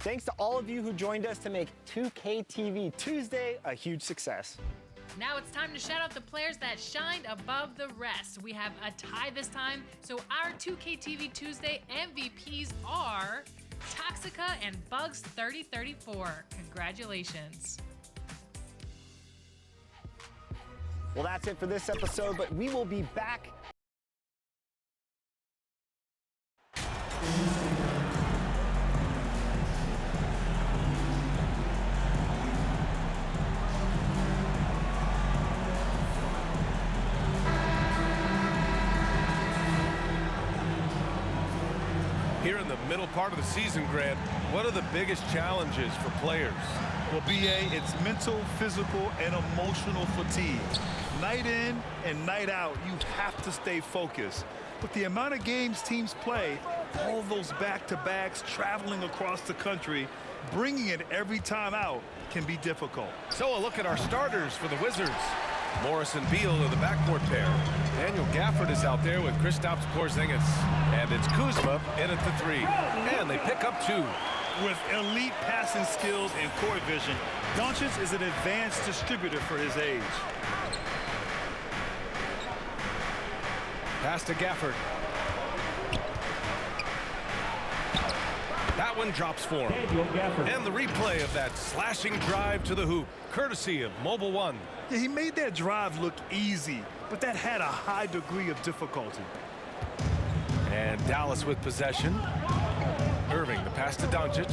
Thanks to all of you who joined us to make 2K TV Tuesday a huge success. Now it's time to shout out the players that shined above the rest. We have a tie this time, so our 2K TV Tuesday MVPs are Toxica and Bugs3034. Congratulations. Well, that's it for this episode, but we will be back. Here in the middle part of the season, Grant, what are the biggest challenges for players? Well, BA, it's mental, physical, and emotional fatigue. Night in and night out, you have to stay focused. But the amount of games teams play, all those back-to-backs, traveling across the country, bringing it every time out can be difficult. So a look at our starters for the Wizards. Morris and Beal are the backcourt pair. Daniel Gafford is out there with Kristaps Porzingis. And it's Kuzma in at the 3. And they pick up 2. With elite passing skills and court vision, Doncic is an advanced distributor for his age. Pass to Gafford. That one drops for him. And the replay of that slashing drive to the hoop, courtesy of Mobile One. Yeah, he made that drive look easy, but that had a high degree of difficulty. And Dallas with possession. Irving, the pass to Doncic.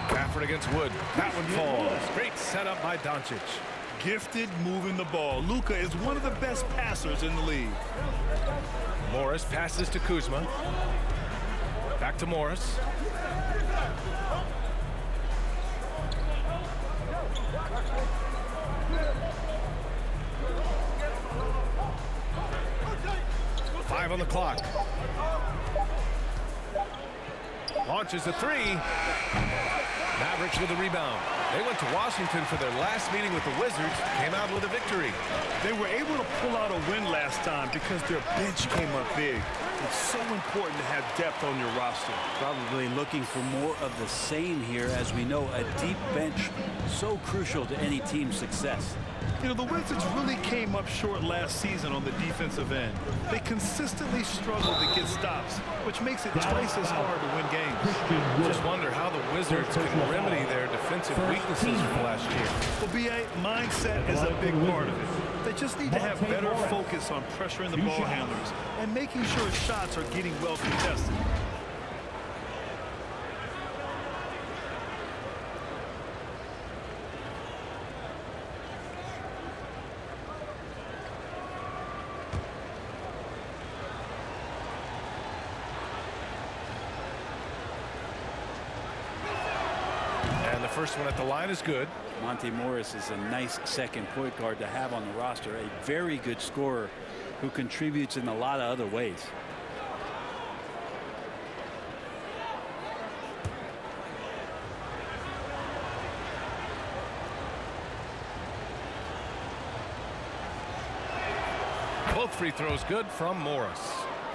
Gafford against Wood. That one falls. Great setup by Doncic. Gifted moving the ball. Luka is one of the best passers in the league. Morris passes to Kuzma. Back to Morris. Five on the clock. Launches a 3. Mavericks with a rebound. They went to Washington for their last meeting with the Wizards, came out with a victory. They were able to pull out a win last time because their bench came up big. It's so important to have depth on your roster. Probably looking for more of the same here. As we know, a deep bench so crucial to any team's success. You know, the Wizards really came up short last season on the defensive end. They consistently struggled to get stops, which makes it twice as hard to win games. Just wonder how the Wizards can remedy their defensive weaknesses from last year. Well, BA, mindset is a big part of it. They just need to have better focus on pressuring the ball handlers and making sure shots are getting well contested. First one at the line is good. Monte Morris is a nice second point guard to have on the roster. A very good scorer who contributes in a lot of other ways. Both free throws good from Morris.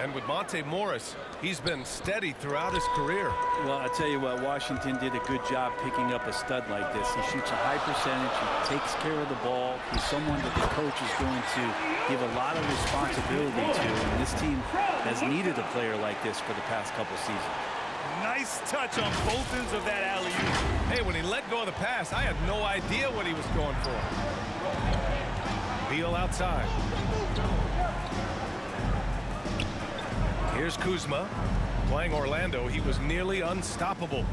And with Monte Morris, he's been steady throughout his career. Well, I tell you what, Washington did a good job picking up a stud like this. He shoots a high percentage. He takes care of the ball. He's someone that the coach is going to give a lot of responsibility to. And this team has needed a player like this for the past couple seasons. Nice touch on both ends of that alley-oop. Hey, when he let go of the pass, I had no idea what he was going for. Beal outside. Here's Kuzma. Playing Orlando, he was nearly unstoppable.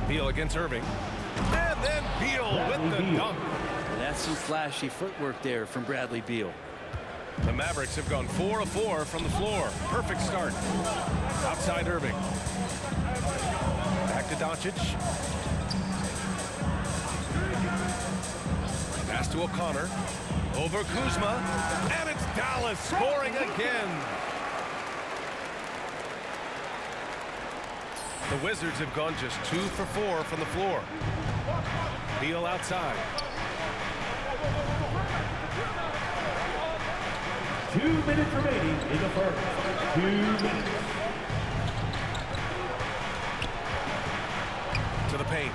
Beal against Irving. And then Beal with the dunk. That's some flashy footwork there from Bradley Beal. The Mavericks have gone 4 of 4 from the floor. Perfect start. Outside Irving. Back to Doncic. Pass to O'Connor. Over Kuzma. And it's Dallas scoring again. The Wizards have gone just 2 for 4 from the floor. Beal outside. 2 minutes remaining in the first. 2 minutes. To the paint.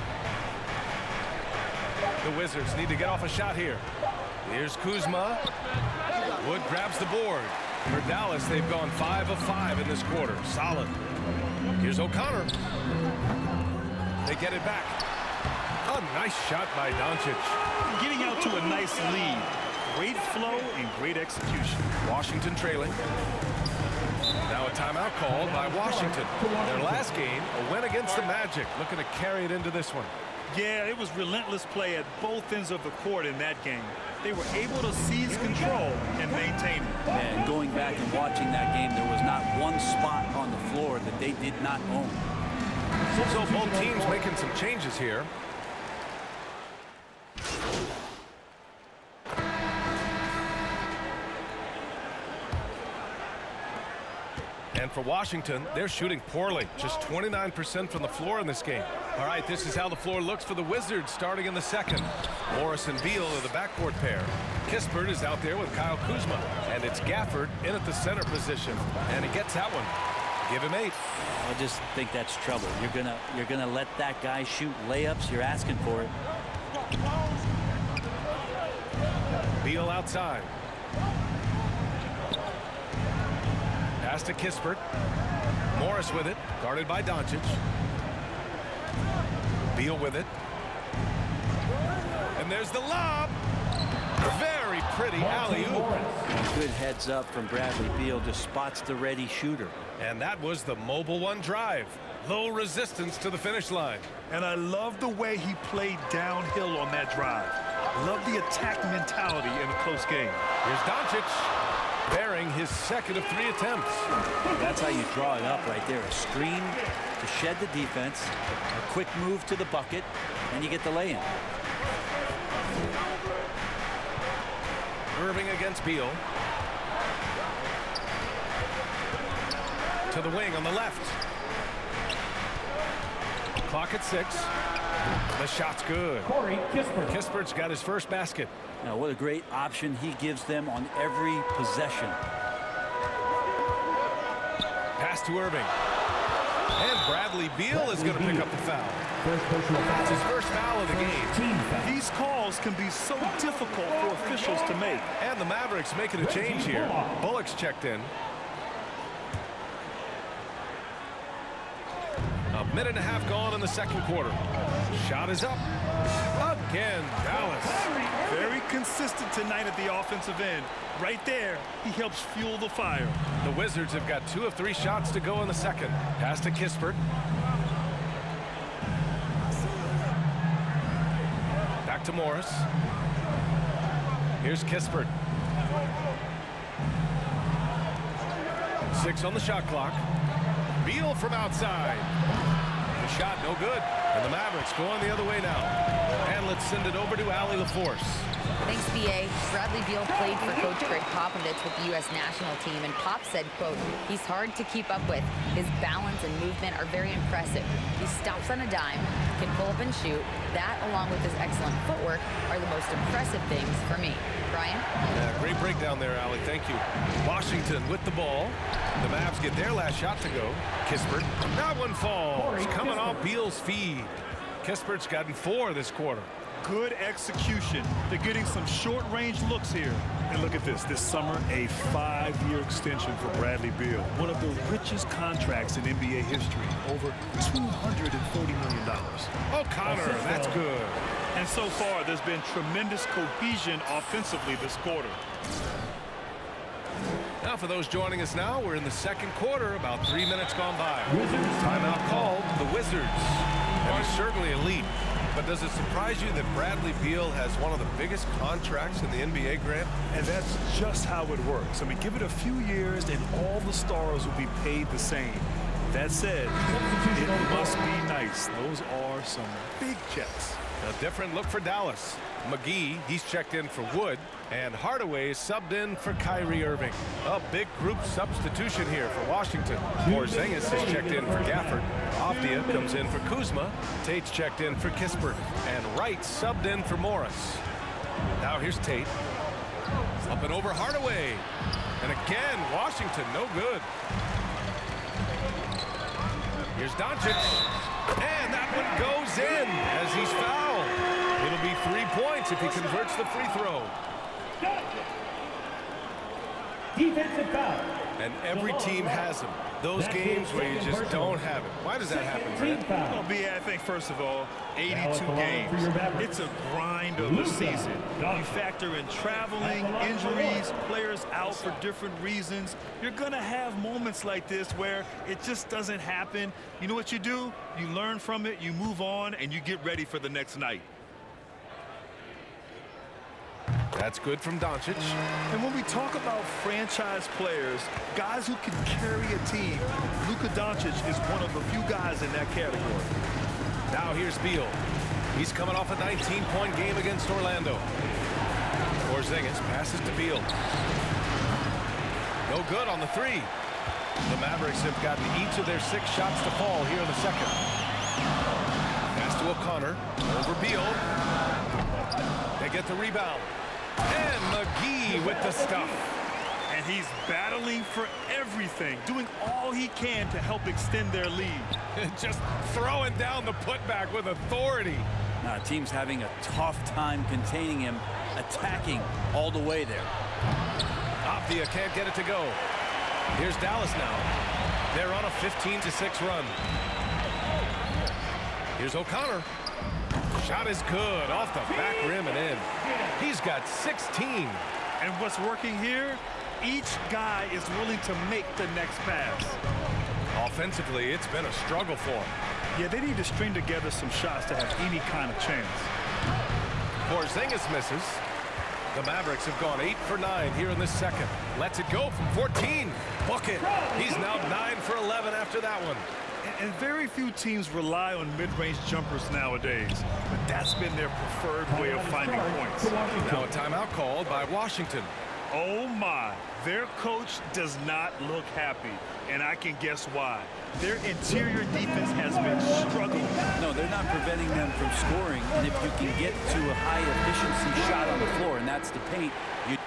The Wizards need to get off a shot here. Here's Kuzma. Wood grabs the board. For Dallas, they've gone 5 of 5 in this quarter. Solid. Here's O'Connor. They get it back. A nice shot by Doncic. Getting out to a nice lead. Great flow and great execution. Washington trailing. Now a timeout called by Washington. Their last game, a win against the Magic. Looking to carry it into this one. Yeah, it was relentless play at both ends of the court in that game. They were able to seize control and maintain it. And going back and watching that game, there was not one spot on the floor that they did not own. So both teams making some changes here. And for Washington, they're shooting poorly. Just 29% from the floor in this game. All right, this is how the floor looks for the Wizards starting in the second. Morris and Beal are the backcourt pair. Kispert is out there with Kyle Kuzma. And it's Gafford in at the center position. And he gets that one. Give him 8. I just think that's trouble. You're gonna let that guy shoot layups. You're asking for it. Beal outside. Pass to Kispert. Morris with it, guarded by Doncic. Beal with it. And there's the lob. Very pretty alley-oop. Good heads up from Bradley Beal. Just spots the ready shooter. And that was the mobile one drive. Low resistance to the finish line. And I love the way he played downhill on that drive. Love the attack mentality in a close game. Here's Doncic, bearing his second of 3 attempts. That's how you draw it up right there. A screen to shed the defense, a quick move to the bucket, and you get the lay-in. Irving against Beal. To the wing on the left. Clock at 6. The shot's good. Corey Kispert. Kispert's got his first basket. Now, what a great option he gives them on every possession. Pass to Irving. And Bradley Beal is going to pick up the foul. It's his first foul of the game. These calls can be so difficult for officials to make. And the Mavericks making a change here. Bullock's checked in. A minute and a half gone in the second quarter. Shot is up. Again, Dallas. Very consistent tonight at the offensive end. Right there, he helps fuel the fire. The Wizards have got 2 of 3 shots to go in the second. Pass to Kispert. Back to Morris. Here's Kispert. 6 on the shot clock. Beal from outside. The shot no good. And the Mavericks going the other way now. And let's send it over to Allie LaForce. Thanks, B.A. Bradley Beal played for Coach Greg Popovich with the U.S. national team, and Pop said, quote, he's hard to keep up with. His balance and movement are very impressive. He stops on a dime, can pull up and shoot. That, along with his excellent footwork, are the most impressive things for me. Brian? Yeah, great breakdown there, Allie. Thank you. Washington with the ball. The Mavs get their last shot to go. Kispert. That one falls. Coming off Beal's feed. Kispert's gotten 4 this quarter. Good execution. They're getting some short-range looks here. And look at this. This summer, a 5-year extension for Bradley Beal. One of the richest contracts in NBA history. Over $240 million. O'Connor, that's good. And so far, there's been tremendous cohesion offensively this quarter. Now for those joining us now, we're in the second quarter, about 3 minutes gone by. Timeout called, the Wizards. And he's certainly elite. But does it surprise you that Bradley Beal has one of the biggest contracts in the NBA, Grant? And that's just how it works. I mean, give it a few years and all the stars will be paid the same. That said, it must be nice. Those are some big checks. A different look for Dallas. McGee, he's checked in for Wood. And Hardaway subbed in for Kyrie Irving. A big group substitution here for Washington. Porzingis is checked in for Gafford. Avdia comes in for Kuzma. Tate's checked in for Kispert. And Wright subbed in for Morris. Now here's Tate. Up and over Hardaway. And again, Washington, no good. Here's Doncic. And that one goes in as he's fouled. It'll be 3 points if he converts the free throw. Defensive foul. And every team has them. Those games where you just don't have it. Why does that happen, Brad? Well, B, I think, first of all, 82 games. It's a grind of a season. You factor in traveling, injuries, players out for different reasons. You're going to have moments like this where it just doesn't happen. You know what you do? You learn from it, you move on, and you get ready for the next night. That's good from Doncic. And when we talk about franchise players, guys who can carry a team, Luka Doncic is one of the few guys in that category. Now here's Beal. He's coming off a 19-point game against Orlando. Porzingis passes to Beal. No good on the three. The Mavericks have gotten each of their 6 shots to fall here in the second. Pass to O'Connor. Over Beal. They get the rebound. And McGee with the stuff. And he's battling for everything, doing all he can to help extend their lead. Just throwing down the putback with authority. Team's having a tough time containing him, attacking all the way there. Apia can't get it to go. Here's Dallas now. They're on a 15-6 run. Here's O'Connor. Shot is good off the back rim and in. He's got 16. And what's working here? Each guy is willing to make the next pass. Offensively, it's been a struggle for him. Yeah, they need to string together some shots to have any kind of chance. Porzingis misses. The Mavericks have gone 8 for 9 here in this second. Lets it go from 14. Book it. He's now 9 for 11 after that one. And very few teams rely on mid-range jumpers nowadays, but that's been their preferred way of finding points. Now a timeout called by Washington. Oh my, their coach does not look happy, and I can guess why. Their interior defense has been struggling. No, they're not preventing them from scoring, and if you can get to a high-efficiency shot on the floor, and that's the paint, you...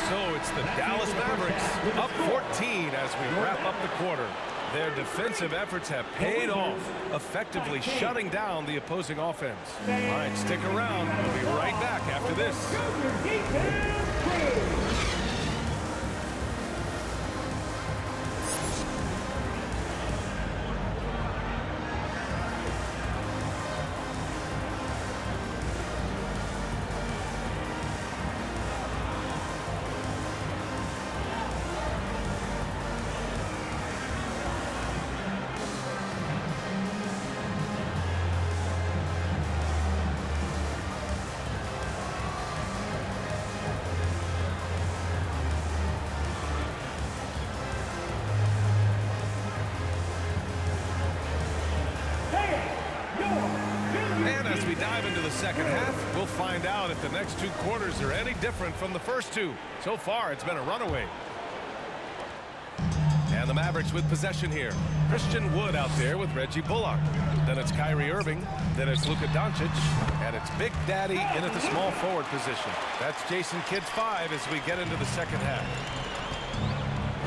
So it's the Dallas Mavericks up 14 as we wrap up the quarter. Their defensive efforts have paid off, effectively shutting down the opposing offense. All right, stick around. We'll be right back after this. And as we dive into the second half, we'll find out if the next 2 quarters are any different from the first 2. So far, it's been a runaway. And the Mavericks with possession here. Christian Wood out there with Reggie Bullock. Then it's Kyrie Irving. Then it's Luka Doncic. And it's Big Daddy in at the small forward position. That's Jason Kidd's 5 as we get into the second half.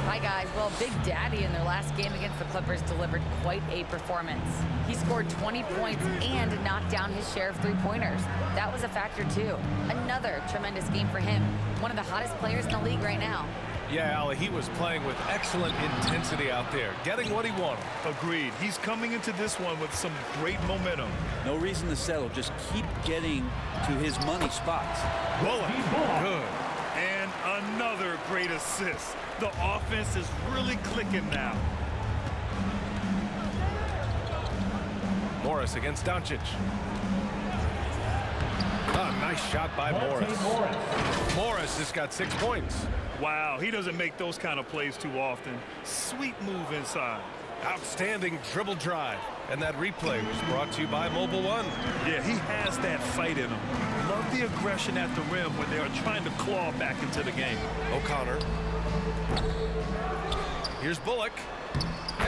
Hi, guys. Well, Big Daddy in their last game against the Clippers delivered quite a performance. He scored 20 points and knocked down his share of 3-pointers. That was a factor, too. Another tremendous game for him. One of the hottest players in the league right now. Yeah, Ali, he was playing with excellent intensity out there, getting what he wanted. Agreed. He's coming into this one with some great momentum. No reason to settle. Just keep getting to his money spots. Bullock, good. And another great assist. The offense is really clicking now. Morris against Doncic. A nice shot by Morris. Morris has got 6 points. Wow, he doesn't make those kind of plays too often. Sweet move inside. Outstanding dribble drive. And that replay was brought to you by Mobile One. Yeah, he has that fight in him. Love the aggression at the rim when they are trying to claw back into the game. O'Connor. Here's Bullock.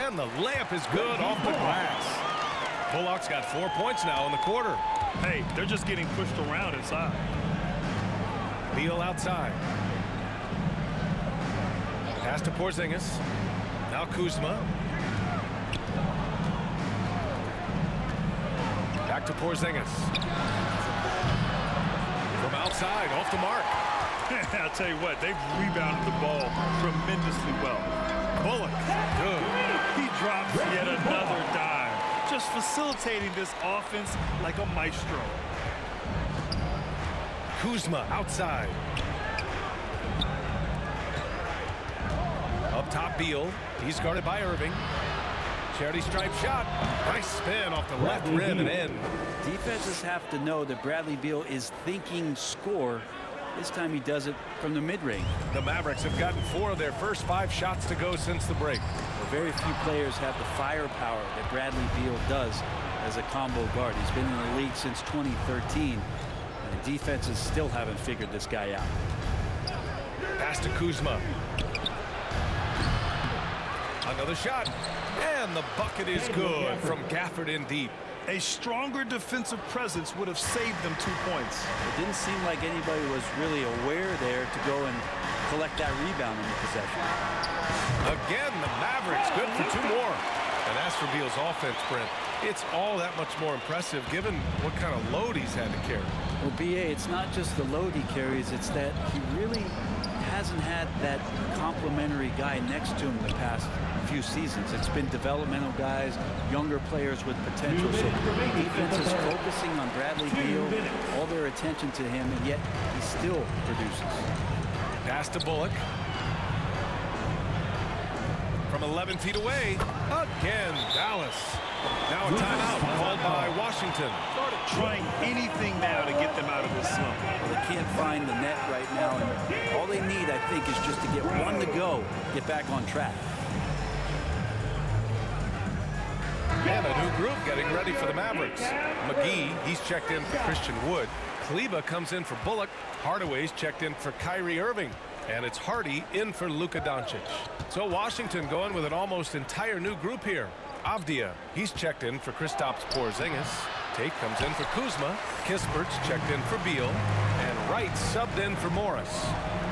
And the layup is good off the glass. Bullock's got 4 points now in the quarter. Hey, they're just getting pushed around inside. Beal outside. Pass to Porzingis. Now Kuzma. Back to Porzingis. From outside, off the mark. I'll tell you what, they've rebounded the ball tremendously well. Bullock, good. He drops yet another dime, just facilitating this offense like a maestro. Kuzma outside. Up top, Beal. He's guarded by Irving. Charity stripe shot. Nice spin off the left rim and in. Defenses have to know that Bradley Beal is thinking score. This time he does it from the mid-range. The Mavericks have gotten 4 of their first 5 shots to go since the break. Well, very few players have the firepower that Bradley Beal does as a combo guard. He's been in the league since 2013, and the defenses still haven't figured this guy out. Pass to Kuzma. Another shot. And the bucket is good from Gafford in deep. A stronger defensive presence would have saved them 2 points. It didn't seem like anybody was really aware there to go and collect that rebound in the possession. Again, the Mavericks good for 2 more. And as for Beal's offense, Brent, it's all that much more impressive given what kind of load he's had to carry. Well, BA, it's not just the load he carries, it's that he really hasn't had that complimentary guy next to him the past few seasons. It's been developmental guys, younger players with potential. So defense is focusing on Bradley Beal, all their attention to him, and yet he still produces. Pass to Bullock. From 11 feet away, again, Dallas. Now a timeout called by Washington. Trying anything now to get them out of this slump. Well, they can't find the net right now, and all they need, I think, is just to get one to go, get back on track. And a new group getting ready for the Mavericks. McGee, he's checked in for Christian Wood. Kleba comes in for Bullock. Hardaway's checked in for Kyrie Irving. And it's Hardy in for Luka Doncic. So Washington going with an almost entire new group here. Avdia, he's checked in for Kristaps Porzingis. Tate comes in for Kuzma. Kispert's checked in for Beal. And Wright subbed in for Morris.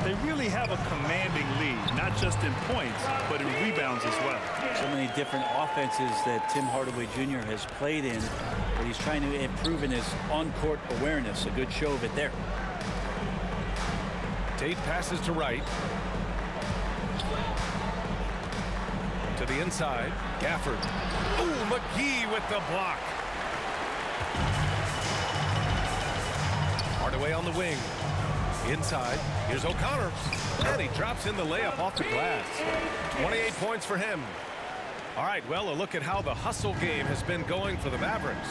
They really have a commanding lead, not just in points, but in rebounds as well. So many different offenses that Tim Hardaway Jr. has played in, but he's trying to improve in his on-court awareness. A good show of it there. Tate passes to Wright. To the inside, Gafford. Ooh, McGee with the block. Hardaway on the wing. Inside, here's O'Connor. And he drops in the layup off the glass. 28 points for him. All right, well, a look at how the hustle game has been going for the Mavericks.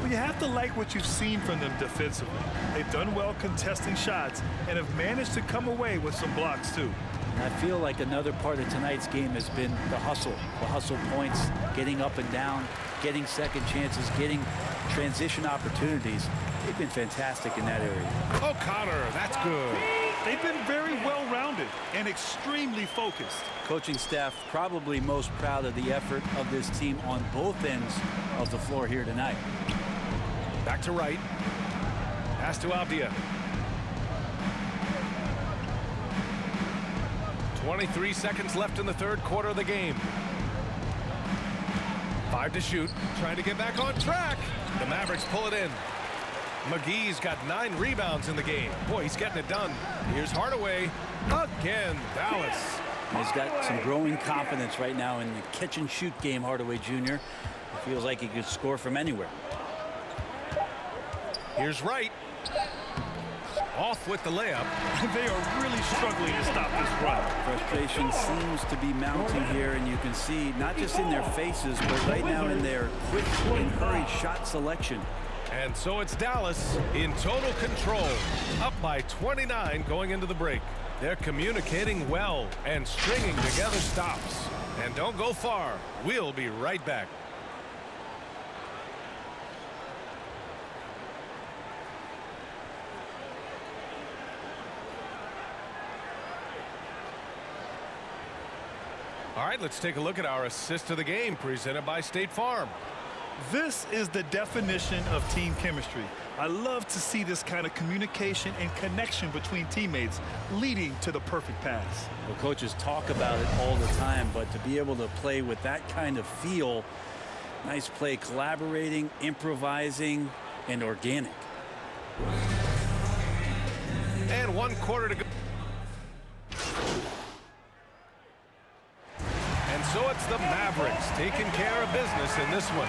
Well, you have to like what you've seen from them defensively. They've done well contesting shots and have managed to come away with some blocks, too. And I feel like another part of tonight's game has been the hustle points, getting up and down, getting second chances, getting transition opportunities. They've been fantastic in that area. O'Connor, that's good. They've been very well-rounded and extremely focused. Coaching staff probably most proud of the effort of this team on both ends of the floor here tonight. Back to Wright. Pass to Avdia. 23 seconds left in the third quarter of the game. 5 to shoot. Trying to get back on track. The Mavericks pull it in. McGee's got 9 rebounds in the game. Boy, he's getting it done. Here's Hardaway. Again, Dallas. He's got some growing confidence right now in the catch-and-shoot game, Hardaway Jr. He feels like he could score from anywhere. Here's Wright. Off with the layup. They are really struggling to stop this run. Frustration seems to be mounting here, and you can see not just in their faces, but right now in their quick and hurried shot selection. And so it's Dallas in total control, up by 29 going into the break. They're communicating well and stringing together stops. And don't go far. We'll be right back. All right, let's take a look at our assist of the game presented by State Farm. This is the definition of team chemistry. I love to see this kind of communication and connection between teammates leading to the perfect pass. Well, coaches talk about it all the time, but to be able to play with that kind of feel, nice play, collaborating, improvising, and organic. And 1 quarter to go. And so it's the Mavericks taking care of business in this one.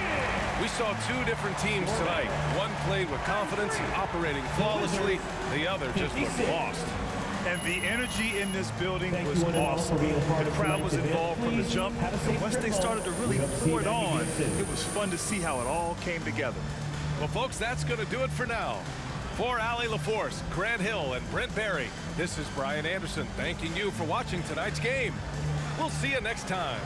We saw 2 different teams tonight. One played with confidence and operating flawlessly. The other just was lost. And the energy in this building was awesome. The crowd was involved from the jump, and once they started to really pour it on, it was fun to see how it all came together. Well, folks, that's going to do it for now. For Allie LaForce, Grant Hill, and Brent Barry, this is Brian Anderson thanking you for watching tonight's game. We'll see you next time.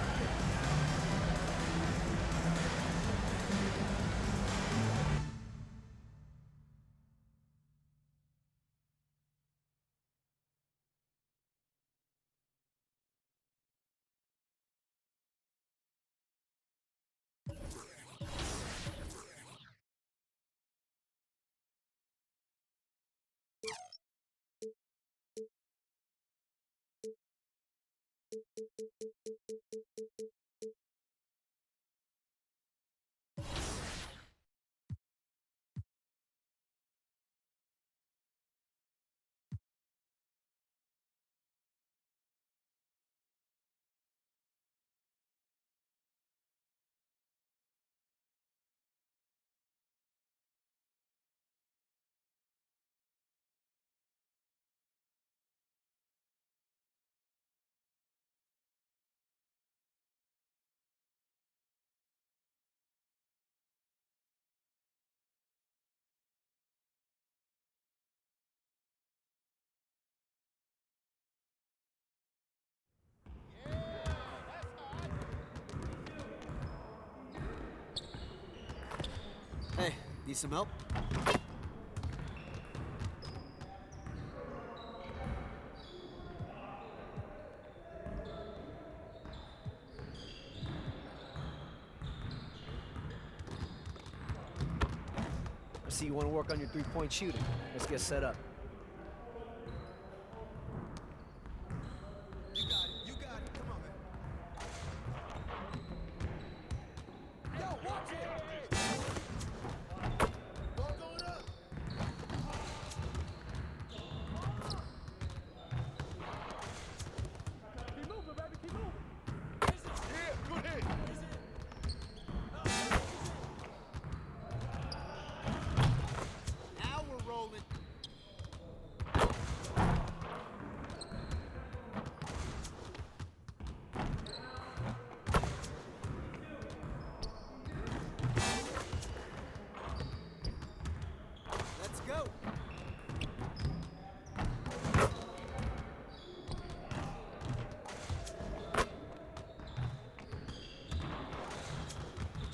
Hey, need some help? I see you want to work on your three-point shooting. Let's get set up. You got it. You got it. Come on, man. Yo, watch it!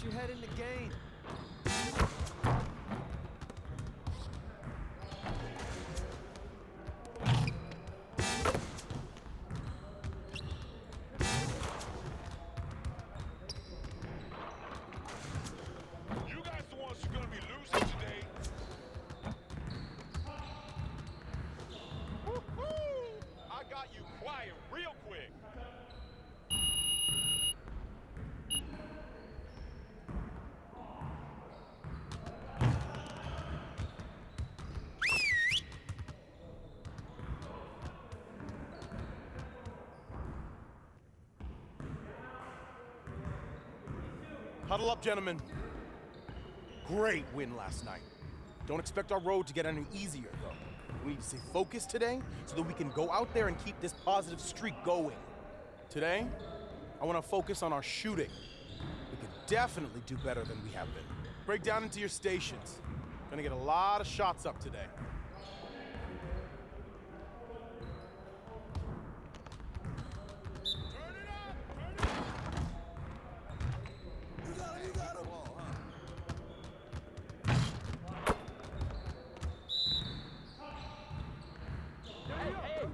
Your head in the game. You guys the ones who are gonna be losing today. Woo-hoo! I got you quiet real quick. Huddle up, gentlemen. Great win last night. Don't expect our road to get any easier, though. We need to stay focused today so that we can go out there and keep this positive streak going. Today, I want to focus on our shooting. We could definitely do better than we have been. Break down into your stations. Gonna get a lot of shots up today.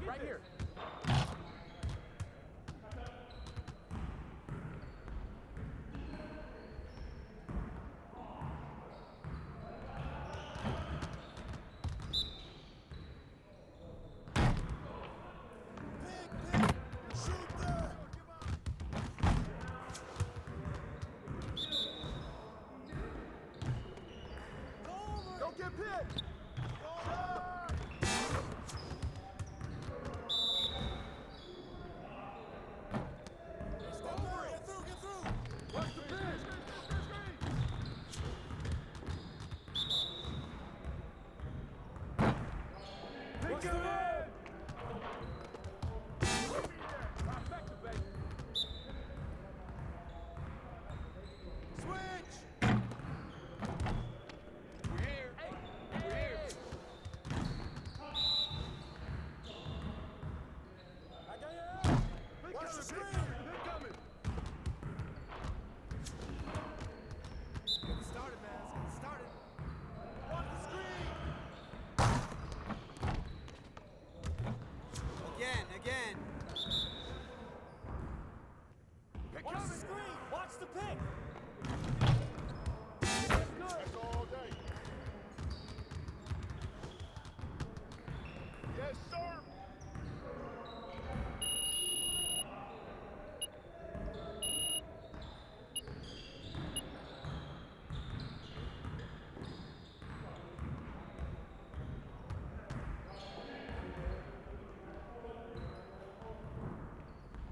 Right here. Again. Watch the screen. Watch the pick. That's all day. Yes, sir.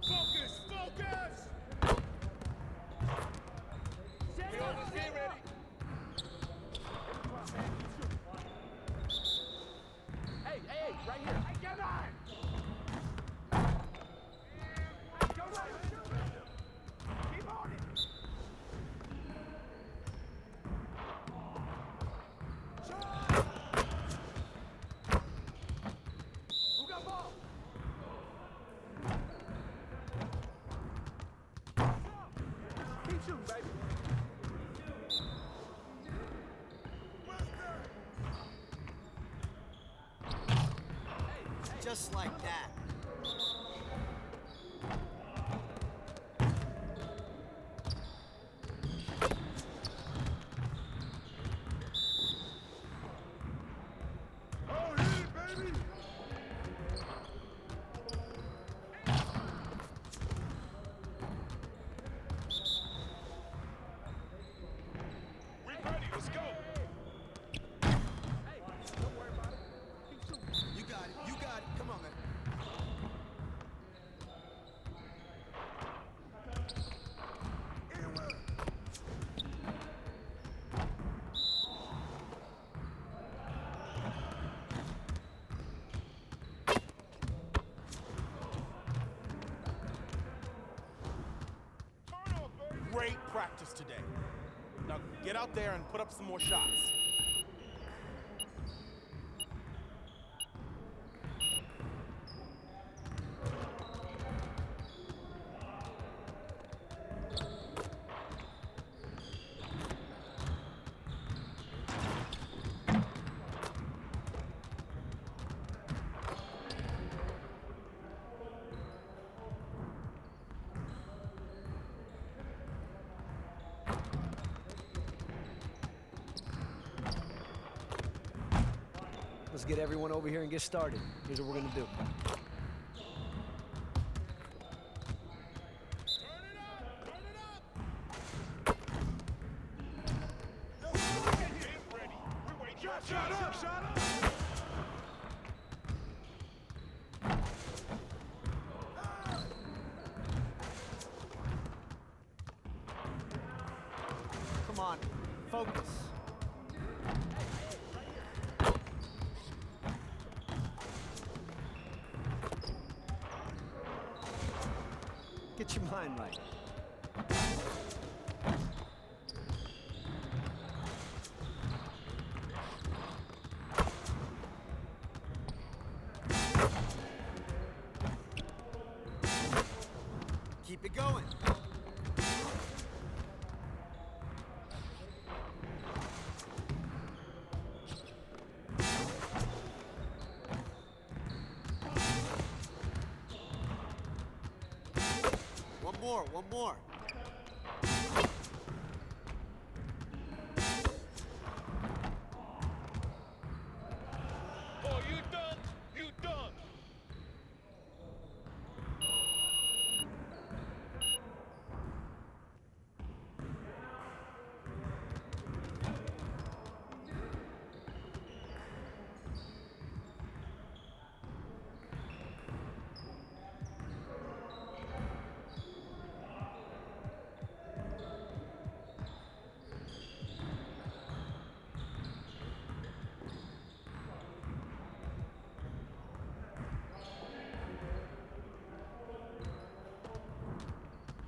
Focus! Focus! Get on his feet ready. Hey, right here. Hey, come on. Go right. Keep on it. Who got ball? Keep shooting, baby. Just like that. Oh, hit it, baby! We ready, let's go! Hey, don't worry about it. Keep shooting. You got it. You got it. Come on, man. Turn off, baby! Great practice today. Now get out there and put up some more shots. Let's get everyone over here and get started. Here's what we're gonna do. Get ready! We wait your shot up! Shot up! Come on, focus. Get your mind right. Keep it going. One more. Oh, you done? You done!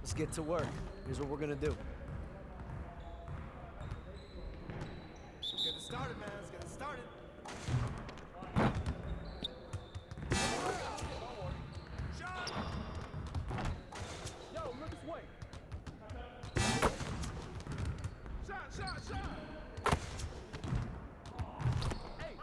Let's get to work. Here's what we're gonna do. Get it started, man. Let's get it started. Shot! Yo, look this way. Shot! Hey!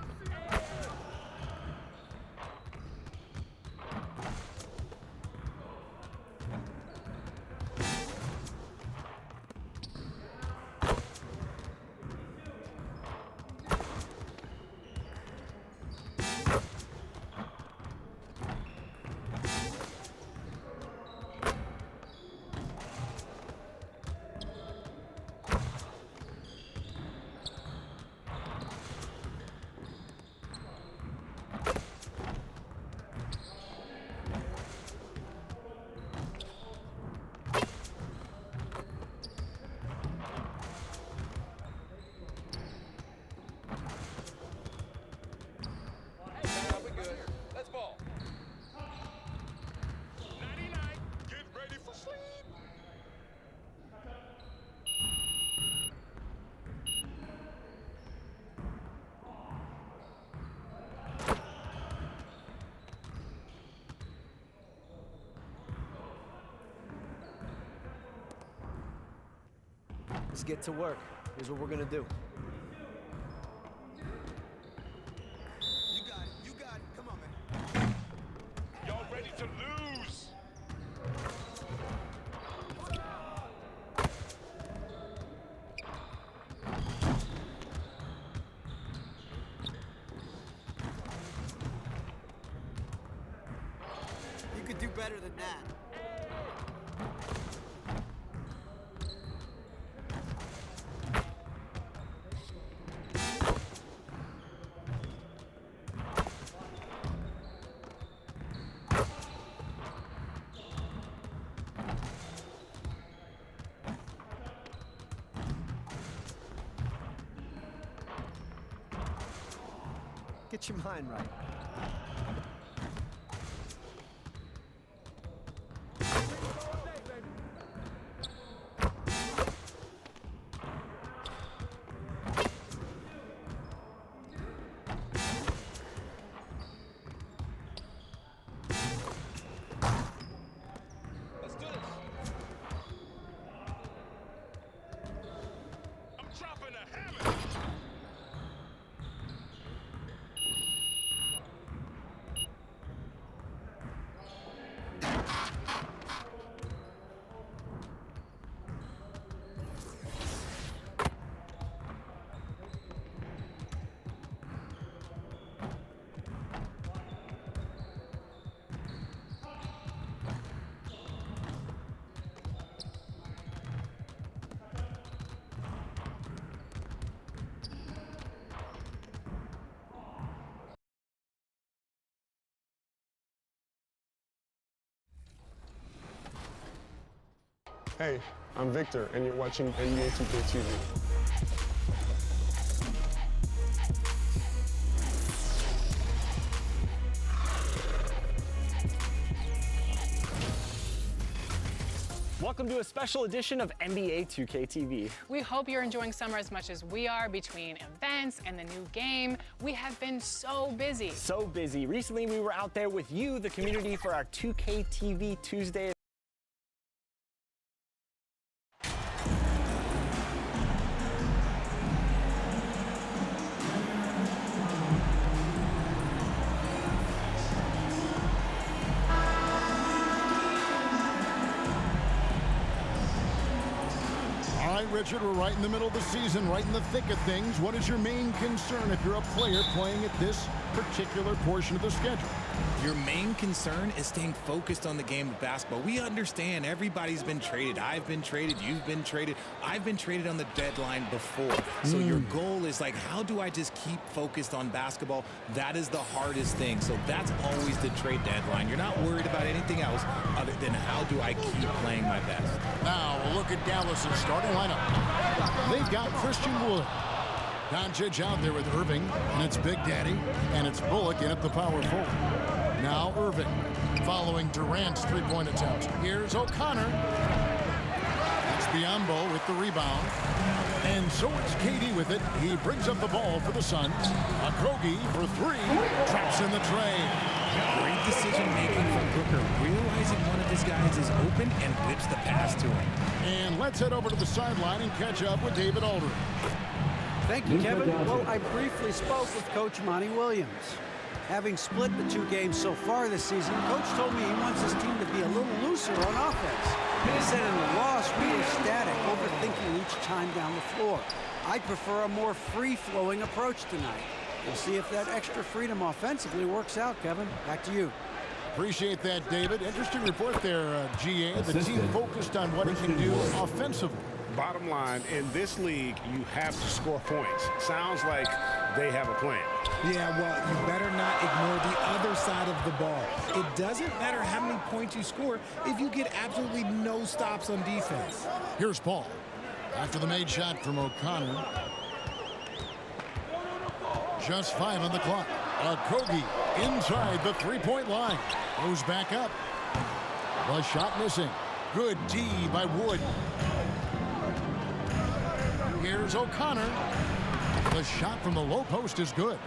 Let's get to work. Here's what we're gonna do. You got it. Come on, man. Y'all ready to lose? You could do better than that. Get your mind right. Let's do this. I'm dropping a hammer. Hey, I'm Victor, and you're watching NBA 2K TV. Welcome to a special edition of NBA 2K TV. We hope you're enjoying summer as much as we are. Between events and the new game, we have been so busy. So busy. Recently, we were out there with you, the community, for our 2K TV Tuesday. All right, Richard, we're right in the middle of the season, right in the thick of things. What is your main concern if you're a player playing at this particular portion of the schedule? Your main concern is staying focused on the game of basketball. We understand everybody's been traded. I've been traded. You've been traded. I've been traded on the deadline before. So your goal is like, how do I just keep focused on basketball? That is the hardest thing. So that's always the trade deadline. You're not worried about anything else other than how do I keep playing my best. Now, a look at Dallas's starting lineup. They've got Christian Wood. Doncic out there with Irving, and it's Big Daddy, and it's Bullock in at the power forward. Now Irving, following Durant's three-point attempt. Here's O'Connor. Biombo with the rebound. And so it's KD with it. He brings up the ball for the Suns. Okogie for three. Traps in the tray. Great decision-making from Booker, realizing one of his guys is open and whips the pass to him. And let's head over to the sideline and catch up with David Aldridge. Thank you, Kevin. Well, I briefly spoke with Coach Monty Williams. Having split the 2 games so far this season, Coach told me he wants his team to be a little looser on offense. He said in the loss, we were static, overthinking each time down the floor. I prefer a more free-flowing approach tonight. We'll see if that extra freedom offensively works out, Kevin. Back to you. Appreciate that, David. Interesting report there, GA. The team focused on what it can do offensively. Bottom line, in this league, you have to score points. Sounds like they have a plan. Yeah, well, you better not ignore the other side of the ball. It doesn't matter how many points you score if you get absolutely no stops on defense. Here's Paul. After the made shot from O'Connor. Just 5 on the clock. Okogie inside the three-point line. Goes back up. The shot missing. Good D by Wood. Here's O'Connor. The shot from the low post is good.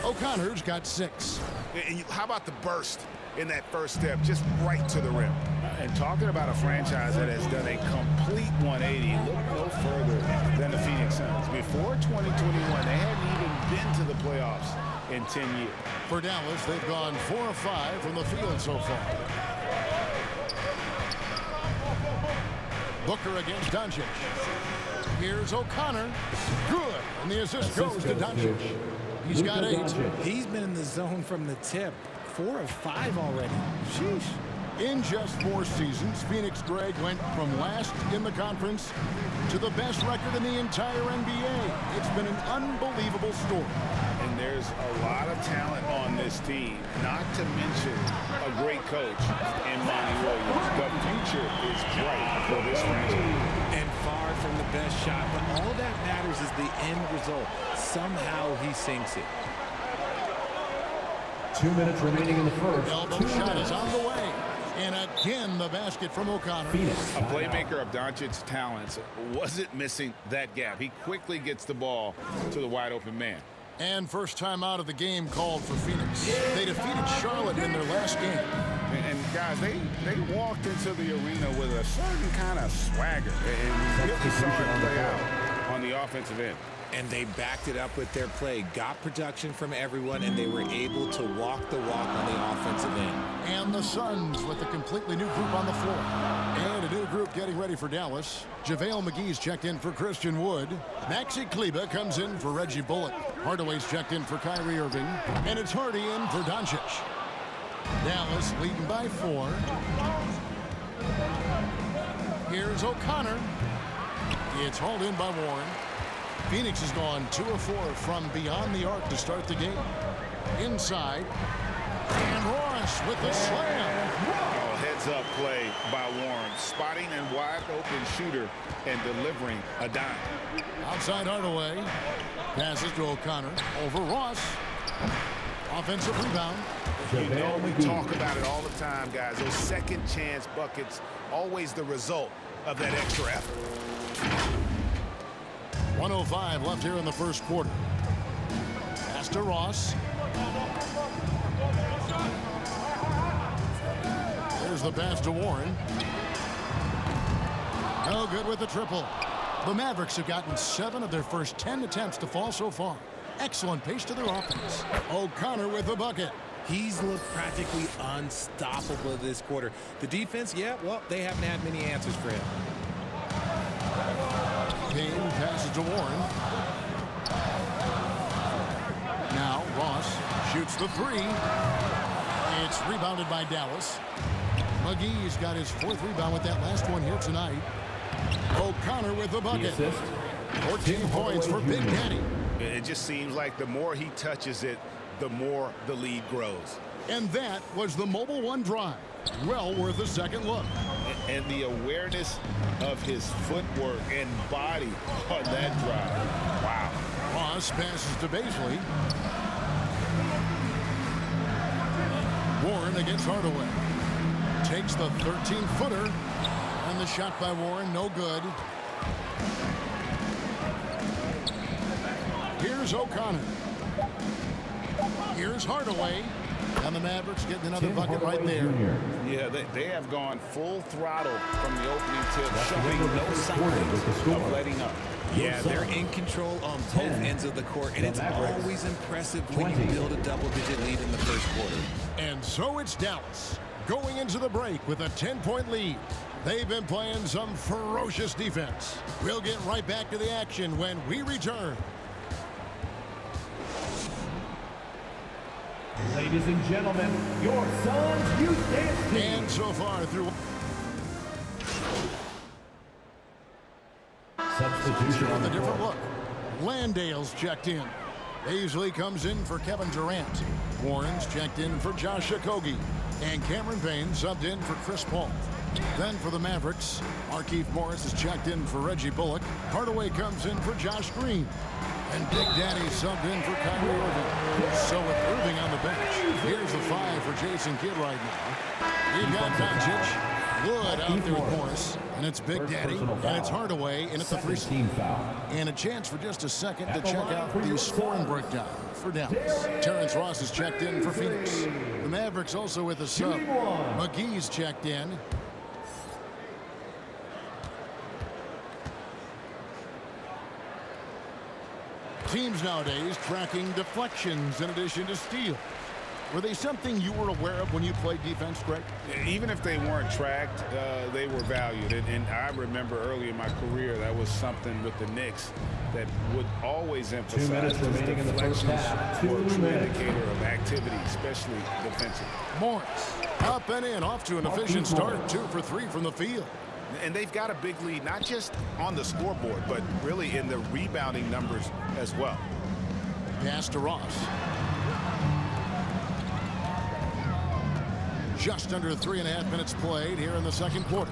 O'Connor's got 6. And how about the burst in that first step, just right to the rim? And talking about a franchise that has done a complete 180, look no further than the Phoenix Suns. Before 2021, they hadn't even been to the playoffs in 10 years. For Dallas, they've gone 4 of 5 from the field so far. Booker against Doncic. Here's O'Connor. Good. And the assist goes to Doncic. He's got 8. He's been in the zone from the tip. 4 of 5 already. Sheesh. In just 4 seasons, Phoenix Greg went from last in the conference to the best record in the entire NBA. It's been an unbelievable story. And there's a lot of talent on this team, not to mention a great coach in Monty Williams. The future is bright for this franchise. And far from the best shot, but all that matters is the end result. Somehow he sinks it. 2 minutes remaining in the first. Elbow shot is on the way. And again, the basket from O'Connor. A playmaker of Doncic's talents wasn't missing that gap. He quickly gets the ball to the wide open man. And first time out of the game called for Phoenix. They defeated Charlotte in their last game. And guys, they walked into the arena with a certain kind of swagger. And we really saw it play out on the offensive end. And they backed it up with their play, got production from everyone, and they were able to walk the walk on the offensive end. And the Suns with a completely new group on the floor. And a new group getting ready for Dallas. JaVale McGee's checked in for Christian Wood. Maxi Kleber comes in for Reggie Bullock. Hardaway's checked in for Kyrie Irving. And it's Hardy in for Doncic. Dallas leading by 4. Here's O'Connor. It's hauled in by Warren. Phoenix has gone 2 of 4 from beyond the arc to start the game. Inside. And Ross with the slam. Oh, heads-up play by Warren. Spotting and wide open shooter and delivering a dime. Outside Hardaway. Passes to O'Connor. Over Ross. Offensive rebound. You know we talk about it all the time, guys. Those second chance buckets, always the result of that extra effort. 1:05 left here in the first quarter. Pass to Ross. There's the pass to Warren. No good with the triple. The Mavericks have gotten 7 of their first 10 attempts to fall so far. Excellent pace to their offense. O'Connor with the bucket. He's looked practically unstoppable this quarter. The defense, yeah, well, they haven't had many answers for him. Kane passes to Warren. Now Ross shoots the 3. It's rebounded by Dallas. McGee's got his 4th rebound with that last one here tonight. O'Connor with the bucket. 14 points for Big Daddy. It just seems like the more he touches it, the more the lead grows. And that was the Mobile One drive. Well worth a second look. And the awareness of his footwork and body on that drive. Wow. Ross passes to Baisley. Warren against Hardaway. Takes the 13-footer. And And the shot by Warren, no good. Here's O'Connor. Here's Hardaway. And the Mavericks getting another bucket right there. Yeah, they have gone full throttle from the opening tip, showing no signs of letting up. Yeah, they're in control on both ends of the court, and it's always impressive when you build a double-digit lead in the first quarter. And so it's Dallas going into the break with a 10-point lead. They've been playing some ferocious defense. We'll get right back to the action when we return. Ladies and gentlemen, your Suns Youth Dance Team. And so far through substitution with a different look. Landale's checked in. Paisley comes in for Kevin Durant. Warren's checked in for Josh Okogie. And Cameron Payne subbed in for Chris Paul. Then for the Mavericks, Markieff Morris is checked in for Reggie Bullock. Hardaway comes in for Josh Green. And Big Daddy subbed in for Kyrie Irving. So with Irving on the bench, here's the 5 for Jason Kidd right now. We've got Doncic. Wood out there with Morris. And it's Big Daddy. And it's Hardaway. And it's the 3 And a chance for just a second to check out the scoring breakdown for Dallas. Terrence Ross is checked in for Phoenix. The Mavericks also with a sub. McGee's checked in. Teams nowadays tracking deflections in addition to steals. Were they something you were aware of when you played defense, Greg? Even if they weren't tracked, they were valued. And I remember early in my career, that was something with the Knicks that would always emphasize deflections were a true indicator of activity, especially defensively. Morris up and in, off to an efficient start. 2 for 3 from the field. And they've got a big lead, not just on the scoreboard, but really in the rebounding numbers as well. Pass to Ross. Just under 3.5 minutes played here in the second quarter.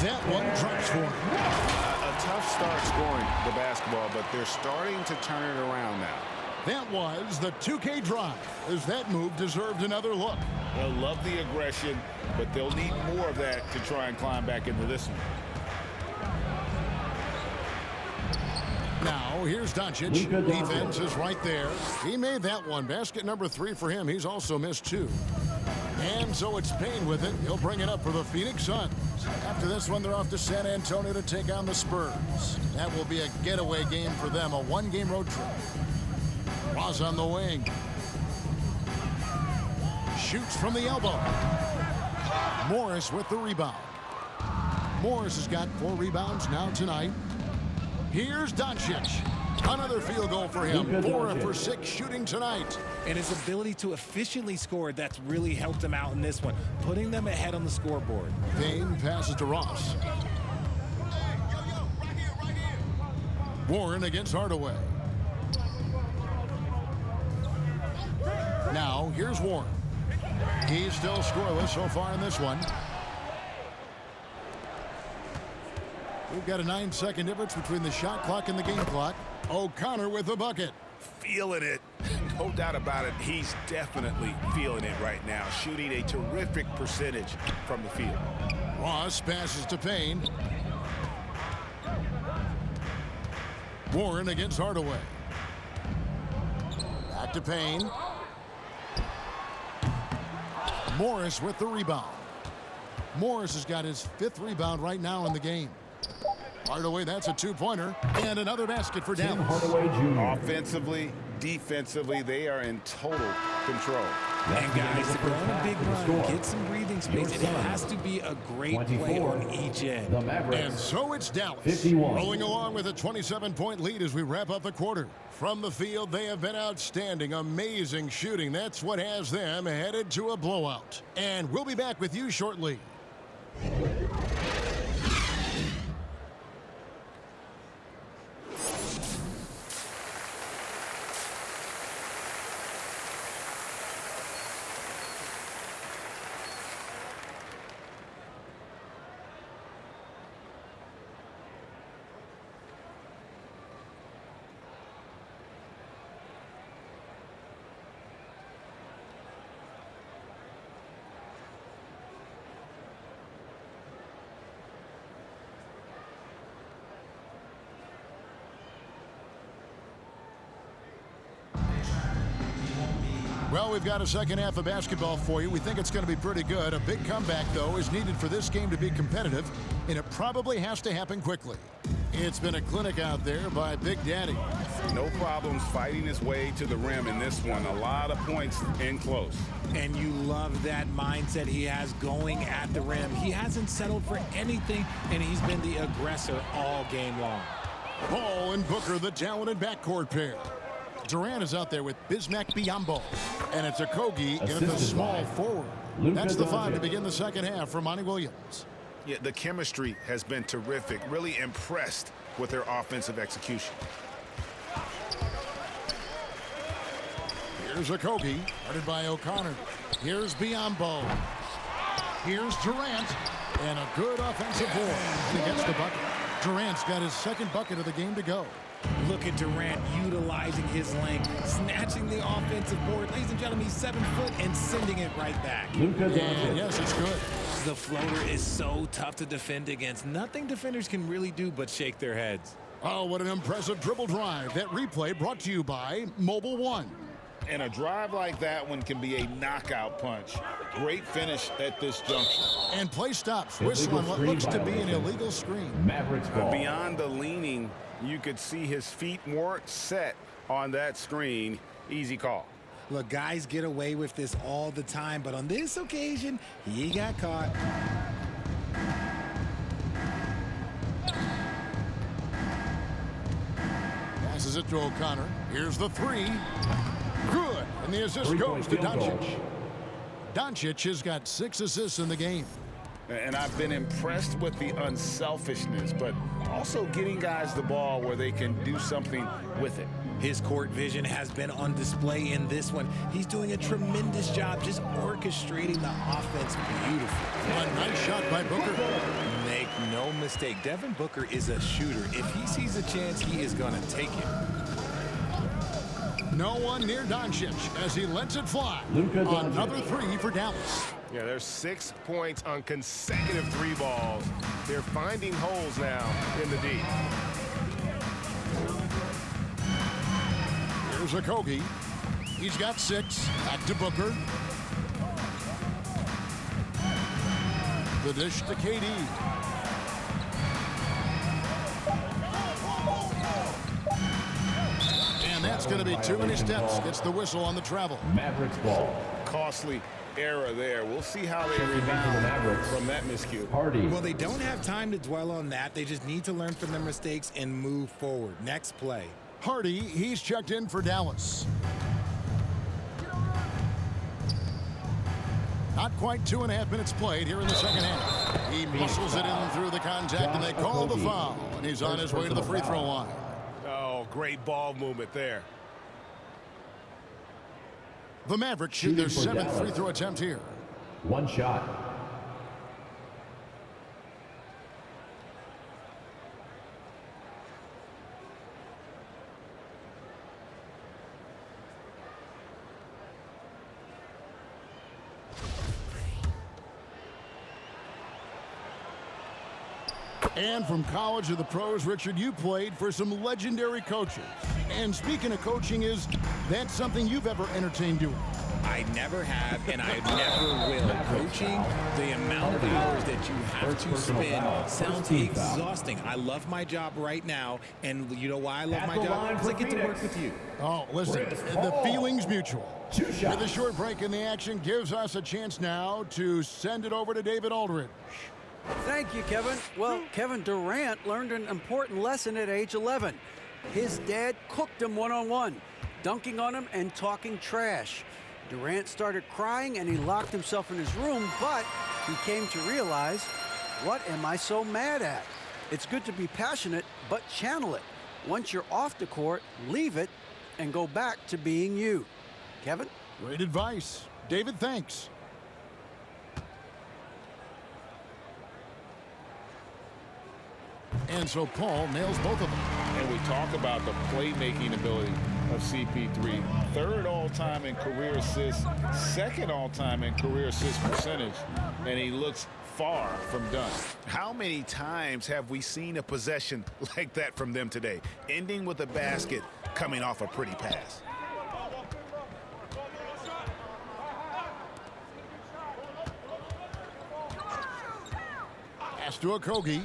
That one drops for him. A tough start scoring the basketball, but they're starting to turn it around now. That was the 2K drive, as that move deserved another look. They'll love the aggression, but they'll need more of that to try and climb back into this one. Now, here's Doncic. Defense is right there. He made that one. Basket number 3 for him. He's also missed 2. And so it's Payne with it. He'll bring it up for the Phoenix Suns. After this one, they're off to San Antonio to take on the Spurs. That will be a getaway game for them, a one-game road trip. Ross on the wing. Shoots from the elbow. Morris with the rebound. Morris has got 4 rebounds now tonight. Here's Doncic. Another field goal for him. 4 for 6 shooting tonight. And his ability to efficiently score, that's really helped him out in this one, putting them ahead on the scoreboard. Payne passes to Ross. Warren against Hardaway. Now, here's Warren. He's still scoreless so far in this one. We've got a 9-second difference between the shot clock and the game clock. O'Connor with the bucket. Feeling it. No doubt about it. He's definitely feeling it right now. Shooting a terrific percentage from the field. Ross passes to Payne. Warren against Hardaway. Back to Payne. Morris with the rebound. Morris has got his 5th rebound right now in the game. Hardaway, that's a 2-pointer. And another basket for Dallas. Offensively, defensively, they are in total control. And guys, to go on a big run, get some breathing space, it has to be a great play on each end. And so it's Dallas, rolling along with a 27-point lead as we wrap up the quarter. From the field, they have been outstanding, amazing shooting. That's what has them headed to a blowout. And we'll be back with you shortly. Well, we've got a second half of basketball for you. We think it's going to be pretty good. A big comeback, though, is needed for this game to be competitive, and it probably has to happen quickly. It's been a clinic out there by Big Daddy. No problems fighting his way to the rim in this one. A lot of points in close. And you love that mindset he has going at the rim. He hasn't settled for anything, and he's been the aggressor all game long. Paul and Booker, the talented backcourt pair. Durant is out there with Bismack Biyombo, and it's Okogie in the small forward. That's the 5 to begin the second half for Monty Williams. Yeah, the chemistry has been terrific. Really impressed with their offensive execution. Here's Okogie, guarded by O'Connor. Here's Biyombo. Here's Durant, and a good offensive board. He gets the bucket. Durant's got his second bucket of the game to go. Look at Durant utilizing his length, snatching the offensive board. Ladies and gentlemen, he's 7 foot and sending it right back. And yes, it's good. The floater is so tough to defend against. Nothing defenders can really do but shake their heads. Oh, what an impressive dribble drive. That replay brought to you by Mobile One. And a drive like that one can be a knockout punch. Great finish at this juncture. And play stops. Whistle on what looks to be an illegal screen. Mavericks ball. Beyond the leaning, you could see his feet weren't set on that screen. Easy call. Look, guys get away with this all the time, but on this occasion, he got caught. Passes it to O'Connor. Here's the 3. Good. And the assist goes to Doncic. Doncic has got 6 assists in the game. And I've been impressed with the unselfishness, but also getting guys the ball where they can do something with it. His court vision has been on display in this one. He's doing a tremendous job just orchestrating the offense beautifully. A nice shot by Booker. Make no mistake, Devin Booker is a shooter. If he sees a chance, he is going to take it. No one near Doncic as he lets it fly. Another 3 for Dallas. Yeah, there's 6 points on consecutive 3 balls. They're finding holes now in the D. Here's Okogie. He's got 6. Back to Booker. The dish to KD. And that's going to be too many steps. Gets the whistle on the travel. Mavericks ball. Costly error there. We'll see how they rebound from that miscue. Well, they don't have time to dwell on that. They just need to learn from their mistakes and move forward. Next play. Hardy, he's checked in for Dallas. Not quite 2.5 minutes played here in the second half. He muscles it in through the contact, and they call the foul. And he's on his way to the free throw line. Oh, great ball movement there. The Mavericks shoot their 7th free throw attempt here. 1 shot. And from college to the pros, Richard, you played for some legendary coaches. And speaking of coaching, is that something you've ever entertained doing? I never have, and I never will. Coaching, the amount of hours that you have to spend sounds exhausting. I love my job right now, and you know why I love my job? Because I get to work with you. Oh, listen, the feeling's mutual. With a short break in the action gives us a chance now to send it over to David Aldridge. Thank you, Kevin. Well, Kevin Durant learned an important lesson at age 11. His dad cooked him one-on-one, dunking on him and talking trash. Durant started crying and he locked himself in his room, but he came to realize, what am I so mad at? It's good to be passionate, but channel it. Once you're off the court, leave it and go back to being you. Kevin? Great advice. David, thanks. And so Paul nails both of them. And we talk about the playmaking ability of CP3. 3rd all-time in career assists, 2nd all-time in career assist percentage, and he looks far from done. How many times have we seen a possession like that from them today, ending with a basket coming off a pretty pass? Pass to Okogie.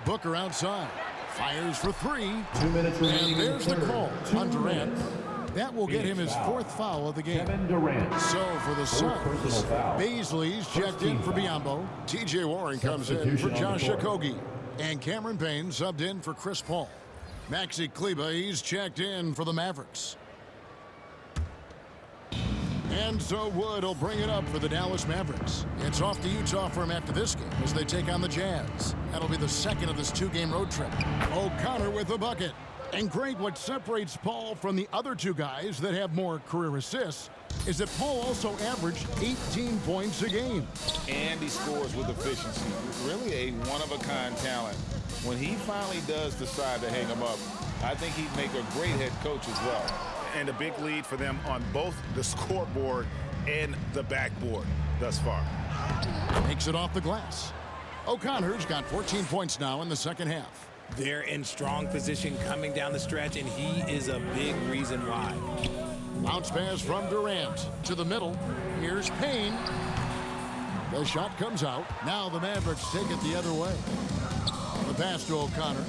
Booker outside. Fires for 3. 2 minutes remaining. And there's the call on Durant. minutes. That will get him his 4th foul of the game. Kevin Durant. So for the Suns, Baisley's checked in for Biyombo. T.J. Warren comes in for Josh Okogie. And Cameron Payne subbed in for Chris Paul. Maxi Kleber, he's checked in for the Mavericks. And so Wood will bring it up for the Dallas Mavericks. It's off to Utah for him after this game as they take on the Jazz. That'll be the second of this 2-game road trip. O'Connor with the bucket. And great, what separates Paul from the other 2 guys that have more career assists is that Paul also averaged 18 points a game. And he scores with efficiency. Really a one-of-a-kind talent. When he finally does decide to hang him up, I think he'd make a great head coach as well. And a big lead for them on both the scoreboard and the backboard thus far. Makes it off the glass. O'Connor's got 14 points now in the second half. They're in strong position coming down the stretch, and he is a big reason why. Bounce pass from Durant to the middle. Here's Payne. The shot comes out. Now the Mavericks take it the other way. The pass to O'Connor.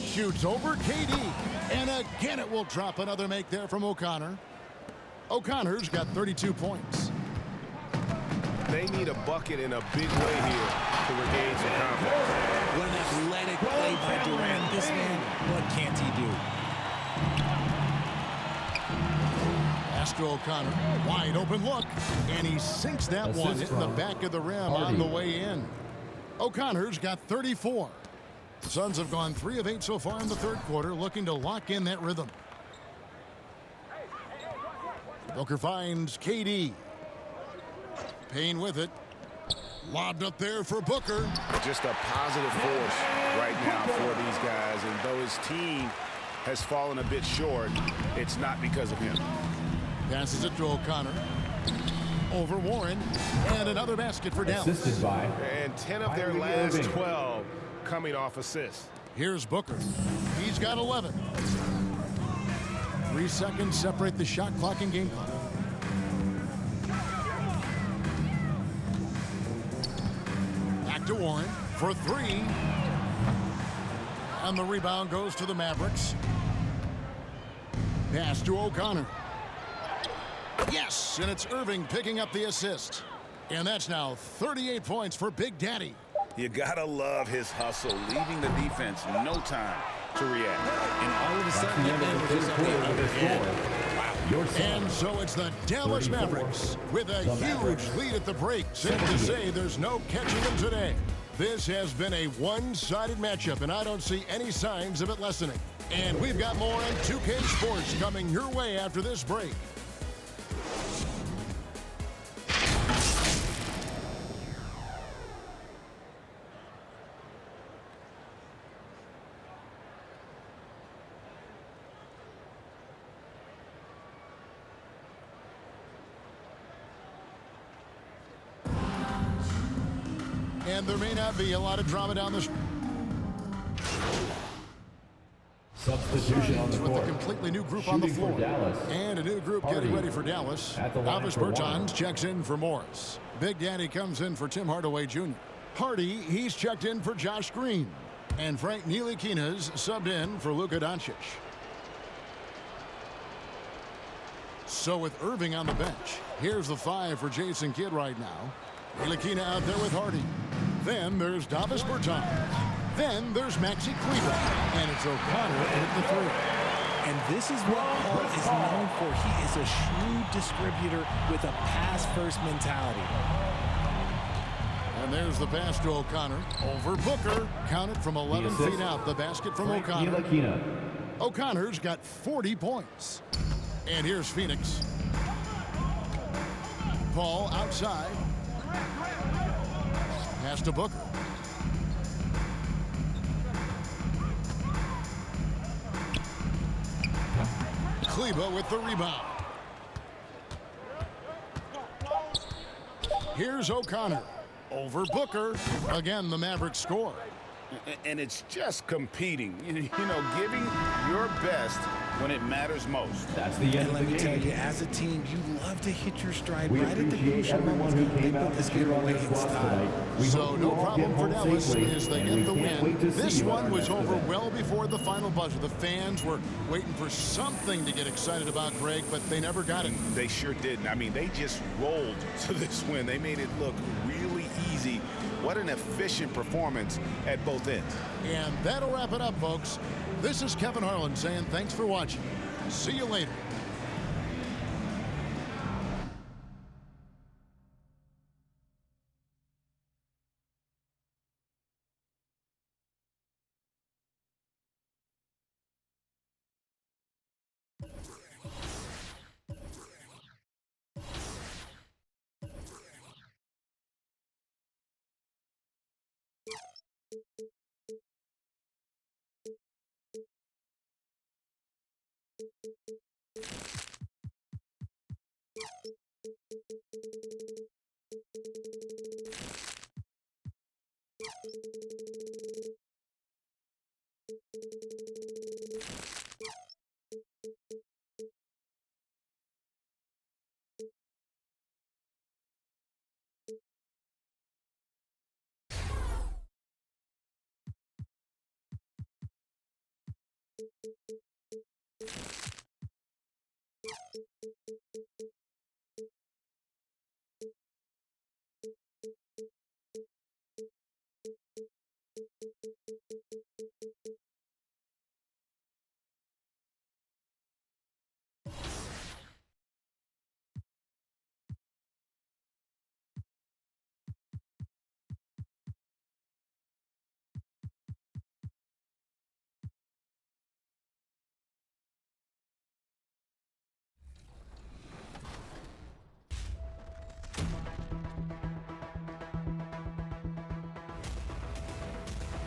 Shoots over KD. And again it will drop. Another make there from O'Connor. O'Connor's got 32 points. They need a bucket in a big way here to regain some confidence. What an athletic play by Durant. This man, what can't he do? Pass to O'Connor. Wide open look. And he sinks that one in the back of the rim on the way in. O'Connor's got 34. The Suns have gone 3 of 8 so far in the third quarter, looking to lock in that rhythm. Booker finds KD. Payne with it. Lobbed up there for Booker. Just a positive force right now for these guys. And though his team has fallen a bit short, it's not because of him. Passes it to O'Connor. Over Warren. And another basket for Dallas. Assisted by. And 10 of their last 12 coming off assists. Here's Booker. He's got 11. 3 seconds separate the shot clock and game clock. Back to Warren for 3. And the rebound goes to the Mavericks. Pass to O'Connor. Yes, and it's Irving picking up the assist. And that's now 38 points for Big Daddy. You gotta love his hustle, leaving the defense no time to react. And all of a sudden, the man was just on the other end. And so it's the Dallas Mavericks with a huge lead at the break. Safe to say there's no catching them today. This has been a one-sided matchup, and I don't see any signs of it lessening. And we've got more on 2K Sports coming your way after this break. And there may not be a lot of drama down the street. Substitution on the with court. a completely new group on the floor. And a new group getting ready for Dallas. Davis Bertans checks in for Morris. Big Daddy comes in for Tim Hardaway Jr. Hardy, he's checked in for Josh Green. And Frank Ntilikina's subbed in for Luka Doncic. So with Irving on the bench, here's the 5 for Jason Kidd right now. Ntilikina out there with Hardy. Then there's Davis Bertans. Then there's Maxi Kleber. And it's O'Connor at the 3. And this is what Paul is known for. He is a shrewd distributor with a pass-first mentality. And there's the pass to O'Connor. Over Booker. Counted from 11 feet out. The basket from O'Connor. O'Connor's got 40 points. And here's Phoenix. Paul outside. Pass to Booker. Kleber with the rebound. Here's O'Connor. Over Booker. Again, the Mavericks score. And it's just competing. You know, giving your best when it matters most. That's the end And of let the me tell game. you, as a team, you love to hit your stride We right at the appreciate crucial everyone moments. who They came put out this to game cheer on away this in loss style. tonight. We So hope no you all problem get for home Dallas safely, as they and get we the can't win. wait to see This you at one our was next over event. well before the final buzzer. The fans were waiting for something to get excited about, Greg, but they never got it. They sure didn't. I mean, they just rolled to this win. They made it look really easy. What an efficient performance at both ends. And that'll wrap it up, folks. This is Kevin Harlan saying thanks for watching. See you later.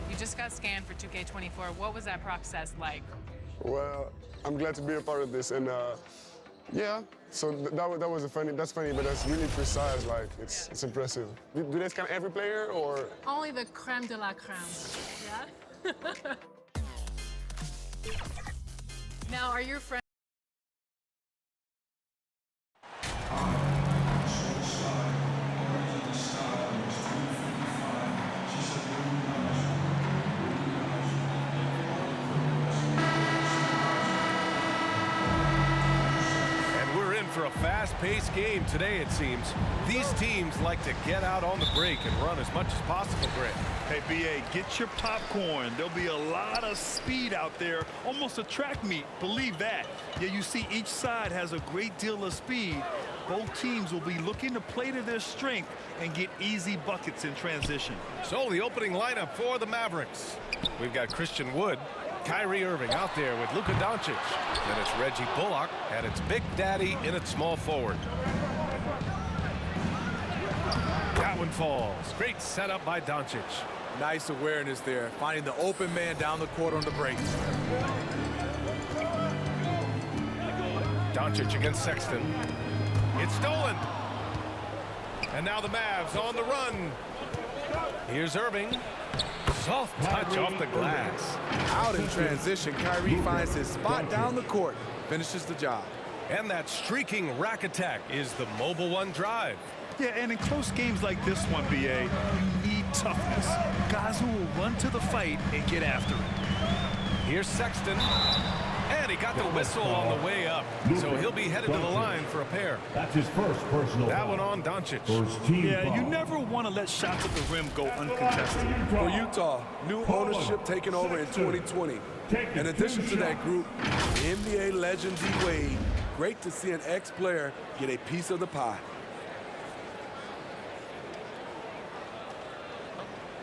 You just got scanned for 2K24. What was that process like? Well, I'm glad to be a part of this, and yeah. So that's funny, but that's really precise. Like it's impressive. Do they scan every player or? Only the creme de la creme. Yeah? Now, are your friends? For a fast-paced game today, it seems. These teams like to get out on the break and run as much as possible, Greg. Hey, BA, get your popcorn. There'll be a lot of speed out there, almost a track meet. Believe that. Yeah, you see each side has a great deal of speed. Both teams will be looking to play to their strength and get easy buckets in transition. So the opening lineup for the Mavericks. We've got Christian Wood, Kyrie Irving out there with Luka Doncic. Then it's Reggie Bullock, and it's Big Daddy in at small forward. That one falls. Great setup by Doncic. Nice awareness there, finding the open man down the court on the break. Doncic against Sexton. It's stolen. And now the Mavs on the run. Here's Irving. Soft touch off the glass. Out in transition, Kyrie finds his spot down the court, finishes the job. And that streaking rack attack is the Mobile One drive. Yeah, and in close games like this one, BA, you need toughness. Guys who will run to the fight and get after it. Here's Sexton. And he got the whistle on the way up. So he'll be headed to the line for a pair. That's his first personal That foul. one on Doncic. First team Yeah, you foul. never want to let shots at the rim go uncontested. For Utah, new ownership taking over in 2020. In addition to that group, NBA legend D-Wade. Great to see an ex-player get a piece of the pie.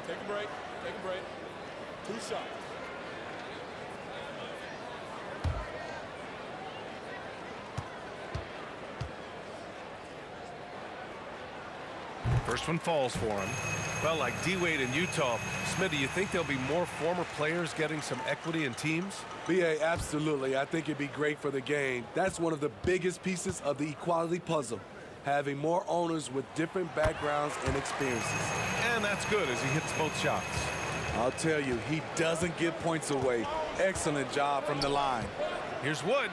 Take a break. Take a break. 2 shots. First one falls for him. Well, like D-Wade in Utah, Smith, do you think there'll be more former players getting some equity in teams? BA, absolutely. I think it'd be great for the game. That's one of the biggest pieces of the equality puzzle, having more owners with different backgrounds and experiences. And that's good as he hits both shots. I'll tell you, he doesn't give points away. Excellent job from the line. Here's Wood.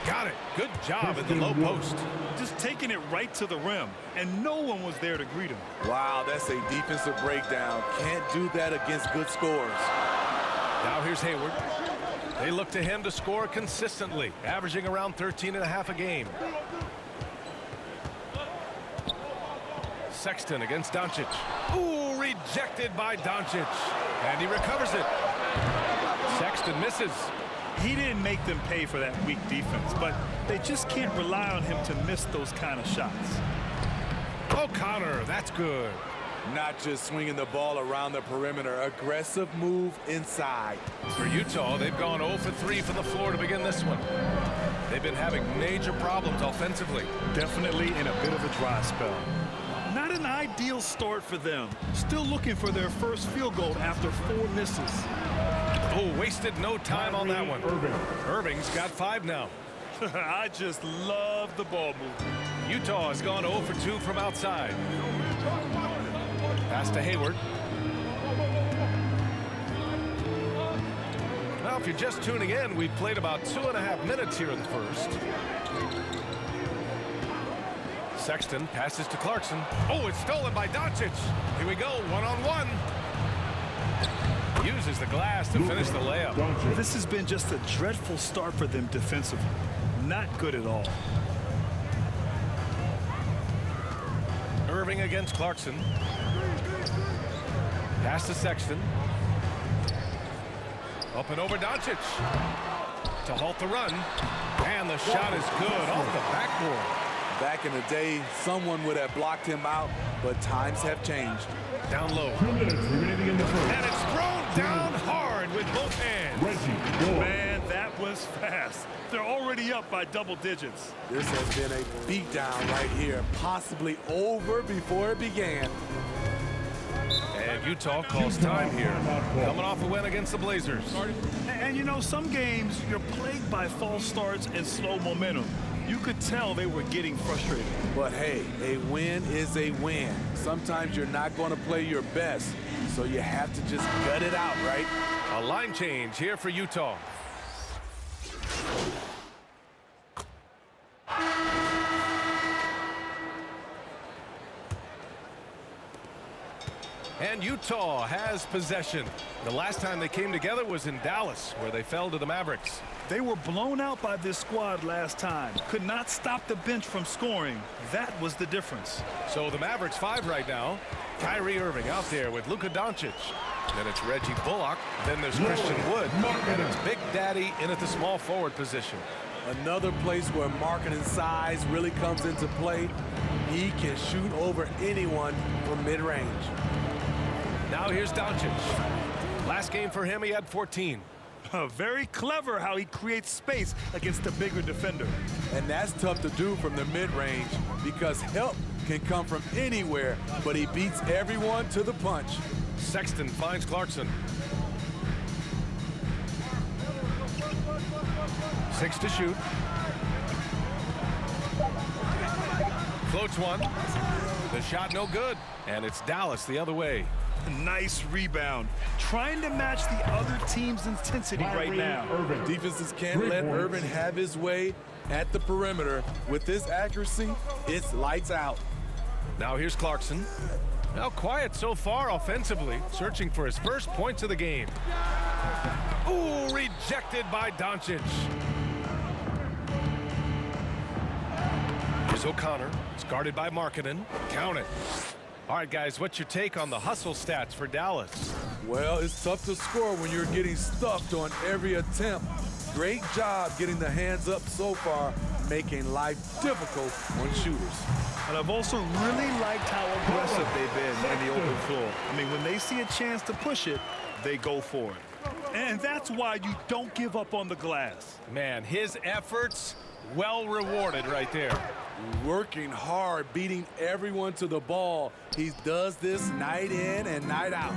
Got it. Good job in the low post. Just taking it right to the rim, and no one was there to greet him. Wow, that's a defensive breakdown. Can't do that against good scorers. Now here's Hayward. They look to him to score consistently, averaging around 13.5 a game. Sexton against Doncic. Ooh, rejected by Doncic. And he recovers it. Sexton misses. He didn't make them pay for that weak defense, but they just can't rely on him to miss those kind of shots. O'Connor, that's good. Not just swinging the ball around the perimeter. Aggressive move inside. For Utah, they've gone 0 for 3 from the floor to begin this one. They've been having major problems offensively. Definitely in a bit of a dry spell. Not an ideal start for them. Still looking for their first field goal after 4 misses. Oh, wasted no time on that one. Irving's got 5 now. I just love the ball movement. Utah has gone 0 for 2 from outside. Pass to Hayward. Now, if you're just tuning in, we've played about 2.5 minutes here in the first. Sexton passes to Clarkson. Oh, it's stolen by Doncic. Here we go, one-on-one. Uses the glass to finish the layup. This has been just a dreadful start for them defensively. Not good at all. Irving against Clarkson. Pass to Sexton. Up and over Doncic. To halt the run. And the shot is good off the backboard. Back in the day, someone would have blocked him out, but times have changed. Down low. 2 minutes remaining in the first. And it's thrown down hard with both hands. Man, that was fast. They're already up by double digits. This has been a beatdown right here, possibly over before it began. And Utah calls time here. Coming off a win against the Blazers. And you know, some games you're plagued by false starts and slow momentum. You could tell they were getting frustrated. But hey, a win is a win. Sometimes you're not going to play your best, so you have to just gut it out, right? A line change here for Utah. And Utah has possession. The last time they came together was in Dallas, where they fell to the Mavericks. They were blown out by this squad last time. Could not stop the bench from scoring. That was the difference. So the Mavericks 5 right now. Kyrie Irving out there with Luka Doncic. Then it's Reggie Bullock. Then there's Christian Wood. And it's Big Daddy in at the small forward position. Another place where marketing size really comes into play. He can shoot over anyone from mid-range. Now here's Doncic. Last game for him, he had 14. Very clever how he creates space against a bigger defender. And that's tough to do from the mid-range because help can come from anywhere, but he beats everyone to the punch. Sexton finds Clarkson. 6 to shoot. Floats one. The shot no good. And it's Dallas the other way. Nice rebound. Trying to match the other team's intensity right now. Defenses can't let Irving have his way at the perimeter. With this accuracy, it's lights out. Now here's Clarkson. Now quiet so far offensively, searching for his first points of the game. Ooh, rejected by Doncic. Here's O'Connor. It's guarded by Markkanen. Count it. All right, guys, what's your take on the hustle stats for Dallas? Well, it's tough to score when you're getting stuffed on every attempt. Great job getting the hands up so far, making life difficult on shooters. And I've also really liked how aggressive they've been in the open floor. I mean, when they see a chance to push it, they go for it. And that's why you don't give up on the glass. Man, his efforts well rewarded right there. Working hard, beating everyone to the ball. He does this night in and night out.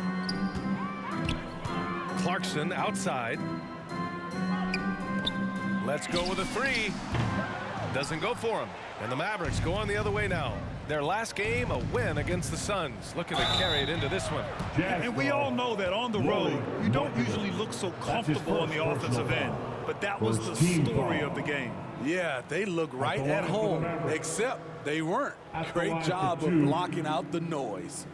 Clarkson outside. Let's go with a 3. Doesn't go for him. And the Mavericks go on the other way now. Their last game, a win against the Suns. Looking to carry it into this one. And we all know that on the road, you don't usually look so comfortable on the offensive end. but that was the story of the game. Yeah, they look right at home, except they weren't. Great job of blocking out the noise.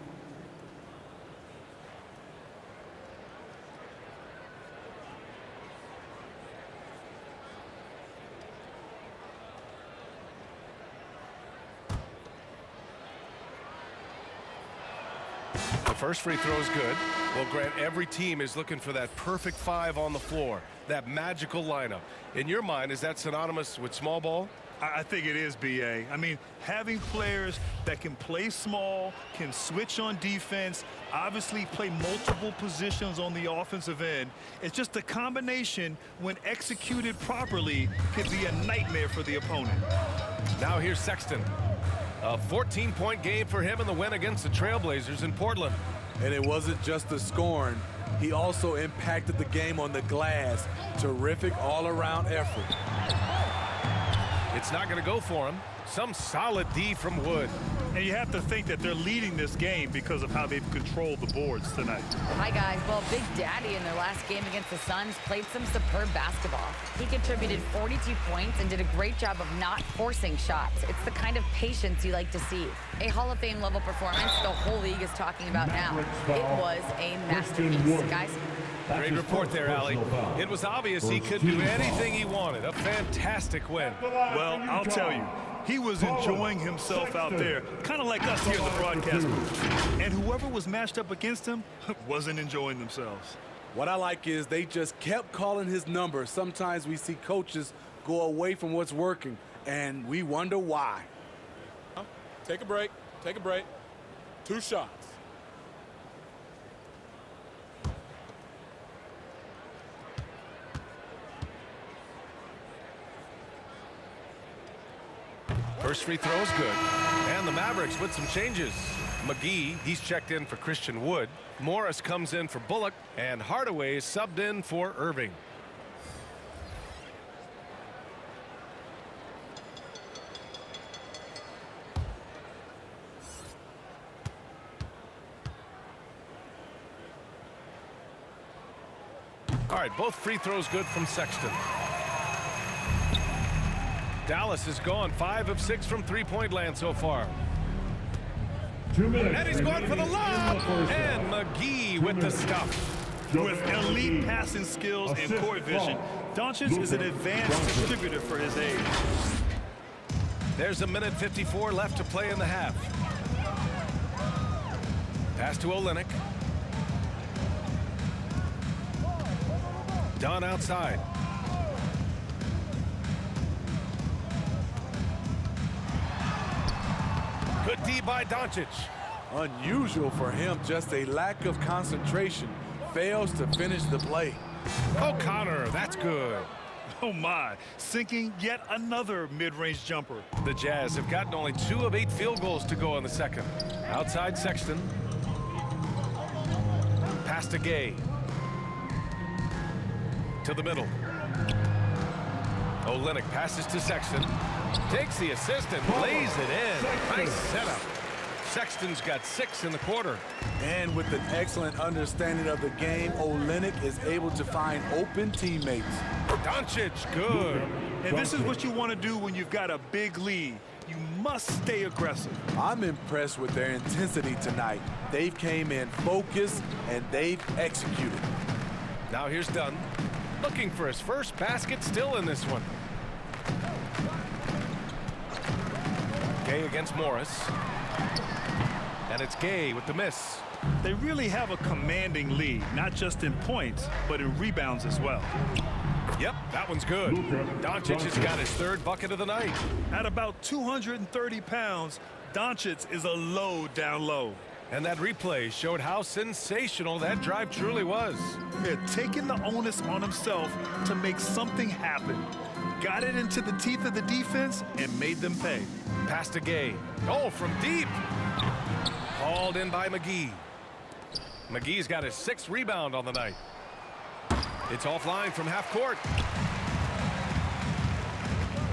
The first free throw is good. Well, Grant, every team is looking for that perfect 5 on the floor, that magical lineup. In your mind, is that synonymous with small ball? I think it is, B.A. I mean, having players that can play small, can switch on defense, obviously play multiple positions on the offensive end. It's just a combination, when executed properly, could be a nightmare for the opponent. Now here's Sexton. A 14-point game for him in the win against the Trailblazers in Portland. And it wasn't just the scoring. He also impacted the game on the glass. Terrific all-around effort. It's not going to go for him. Some solid D from Wood. And you have to think that they're leading this game because of how they've controlled the boards tonight. Hi, guys. Well, Big Daddy in their last game against the Suns played some superb basketball. He contributed 42 points and did a great job of not forcing shots. It's the kind of patience you like to see. A Hall of Fame level performance the whole league is talking about now. It was a masterpiece, guys. Great report there, Allie. It was obvious he could do anything he wanted. A fantastic win. Well, I'll tell you, he was enjoying himself out there, kind of like us here in the broadcast booth. And whoever was matched up against him wasn't enjoying themselves. What I like is they just kept calling his number. Sometimes we see coaches go away from what's working, and we wonder why. Take a break. Take a break. 2 shots. First free throw is good. And the Mavericks with some changes. McGee, he's checked in for Christian Wood. Morris comes in for Bullock. And Hardaway is subbed in for Irving. All right, both free throws good from Sexton. Dallas has gone 5 of 6 from three-point land so far. 2 minutes. And he's going for the lob. And McGee with the stuff. With elite passing skills and court vision, Doncic is an advanced distributor for his age. There's 1:54 left to play in the half. Pass to Olynyk. Dunn outside. Good D by Doncic. Unusual for him, just a lack of concentration. Fails to finish the play. O'Connor, that's good. Oh my, sinking yet another mid-range jumper. The Jazz have gotten only 2 of 8 field goals to go in the second. Outside Sexton. Pass to Gay. To the middle. Olynyk passes to Sexton. Takes the assist and lays it in. Nice setup. Sexton's got 6 in the quarter. And with an excellent understanding of the game, Olynyk is able to find open teammates. Doncic, good. And this is what you want to do when you've got a big lead. You must stay aggressive. I'm impressed with their intensity tonight. They've came in focused and they've executed. Now here's Dunn. Looking for his first basket, still in this one. Gay against Morris. And it's Gay with the miss. They really have a commanding lead, not just in points, but in rebounds as well. Yep, that one's good. Doncic has got his 3rd bucket of the night. At about 230 pounds, Doncic is a load down low. And that replay showed how sensational that drive truly was. Yeah, taking the onus on himself to make something happen. Got it into the teeth of the defense and made them pay. Pass to Gay. Oh, from deep. Hauled in by McGee. McGee's got his 6th rebound on the night. It's offline from half court.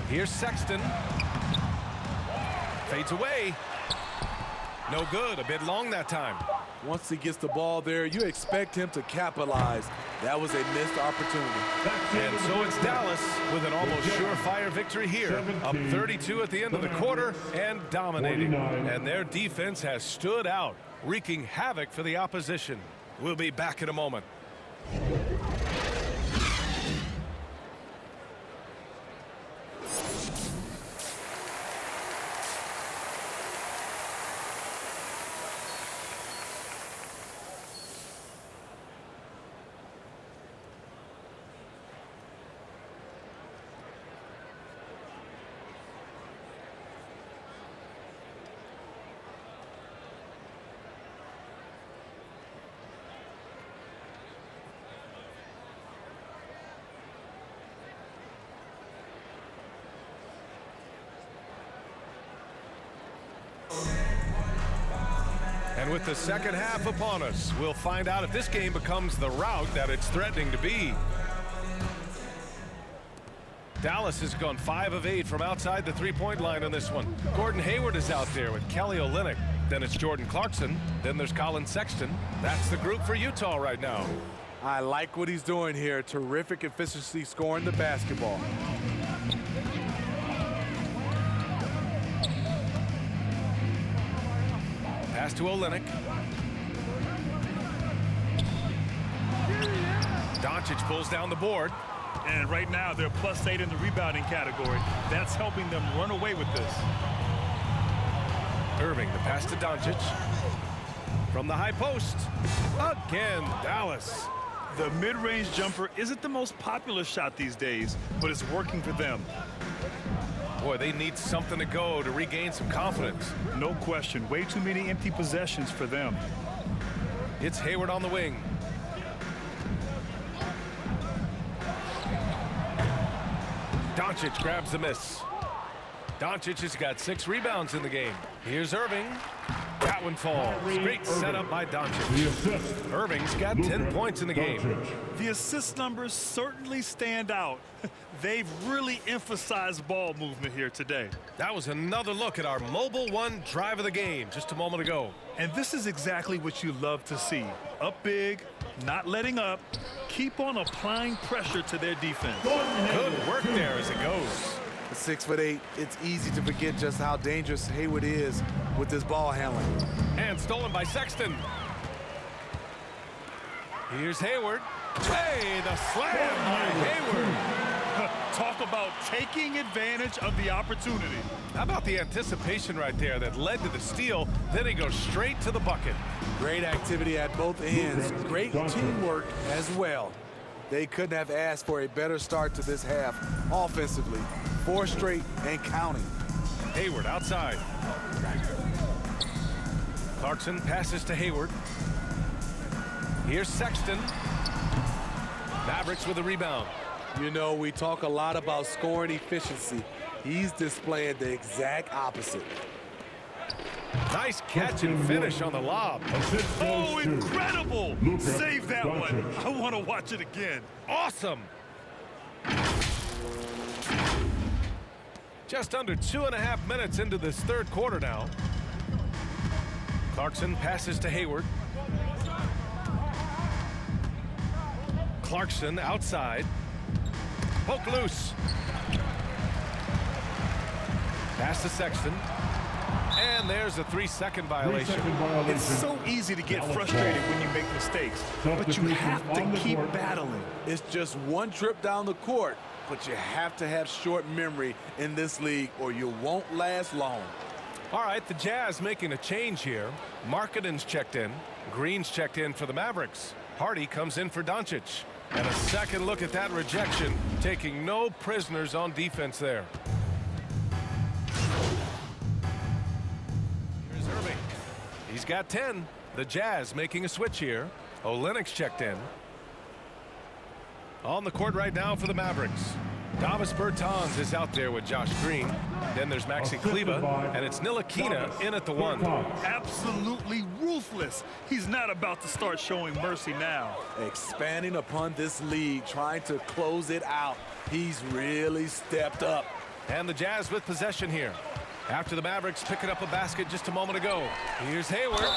Here's Sexton. Fades away. No good. A bit long that time. Once he gets the ball there, you expect him to capitalize. That was a missed opportunity. And so it's Dallas with an almost surefire victory here. Up 32 at the end of the quarter and dominating. And their defense has stood out, wreaking havoc for the opposition. We'll be back in a moment. And with the second half upon us, we'll find out if this game becomes the rout that it's threatening to be. Dallas has gone 5 of 8 from outside the three-point line on this one. Gordon Hayward is out there with Kelly Olynyk. Then it's Jordan Clarkson. Then there's Colin Sexton. That's the group for Utah right now. I like what he's doing here. Terrific efficiency scoring the basketball. Pass to Olynyk. Doncic pulls down the board. And right now they're +8 in the rebounding category. That's helping them run away with this. Irving, the pass to Doncic. From the high post. Again, Dallas. The mid-range jumper isn't the most popular shot these days, but it's working for them. Boy, they need something to go to regain some confidence. No question. Way too many empty possessions for them. It's Hayward on the wing. Doncic grabs the miss. Doncic has got 6 rebounds in the game. Here's Irving. That one falls. Great setup by Doncic. Irving's got 10 points in the game. The assist numbers certainly stand out. They've really emphasized ball movement here today. That was another look at our Mobile One drive of the game just a moment ago. And this is exactly what you love to see. Up big, not letting up. Keep on applying pressure to their defense. Good work there as it goes. 6'8", it's easy to forget just how dangerous Hayward is with his ball handling. And stolen by Sexton. Here's Hayward. Hey, the slam by Hayward. Talk about taking advantage of the opportunity. How about the anticipation right there that led to the steal? Then he goes straight to the bucket. Great activity at both ends. Great teamwork as well. They couldn't have asked for a better start to this half offensively. 4 straight and counting. Hayward outside. Clarkson passes to Hayward. Here's Sexton. Mavericks with a rebound. You know, we talk a lot about scoring efficiency. He's displaying the exact opposite. Nice catch and finish on the lob. Oh, incredible! Save that one. I want to watch it again. Awesome. Just under 2.5 minutes into this third quarter now. Clarkson passes to Hayward. Clarkson outside. Poke loose. Pass to Sexton. And there's a 3-second violation. It's so easy to get frustrated when you make mistakes, but you have to keep battling. It's just one trip down the court, but you have to have short memory in this league or you won't last long. All right, the Jazz making a change here. Markkanen's checked in. Green's checked in for the Mavericks. Hardy comes in for Doncic. And a second look at that rejection, taking no prisoners on defense there. Here's Irving. He's got 10. The Jazz making a switch here. Olynyk's checked in. On the court right now for the Mavericks. Davis Bertans is out there with Josh Green. Then there's Maxi Kleber, and it's Ntilikina in at the 1. Absolutely ruthless. He's not about to start showing mercy now. Expanding upon this league, trying to close it out. He's really stepped up. And the Jazz with possession here. After the Mavericks picking up a basket just a moment ago. Here's Hayward.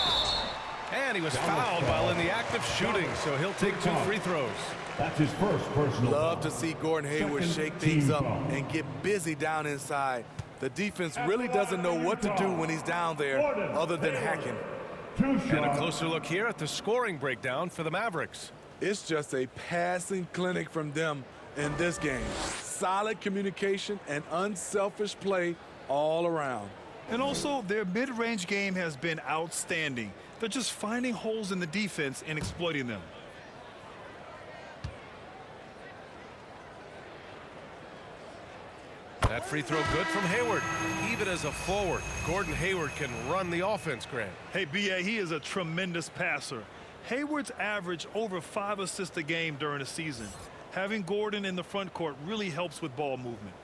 And he was fouled while in the act of shooting, so he'll take 2 free throws. That's his first personal Love foul. to see Gordon Hayward shake things up and get busy down inside. The defense really doesn't know what to do when he's down there other than hacking. And a closer look here at the scoring breakdown for the Mavericks. It's just a passing clinic from them in this game. Solid communication and unselfish play all around. And also, their mid-range game has been outstanding. They're just finding holes in the defense and exploiting them. That free throw good from Hayward. Even as a forward, Gordon Hayward can run the offense, Grant. Hey, B.A., he is a tremendous passer. Hayward's averaged over 5 assists a game during the season. Having Gordon in the front court really helps with ball movement.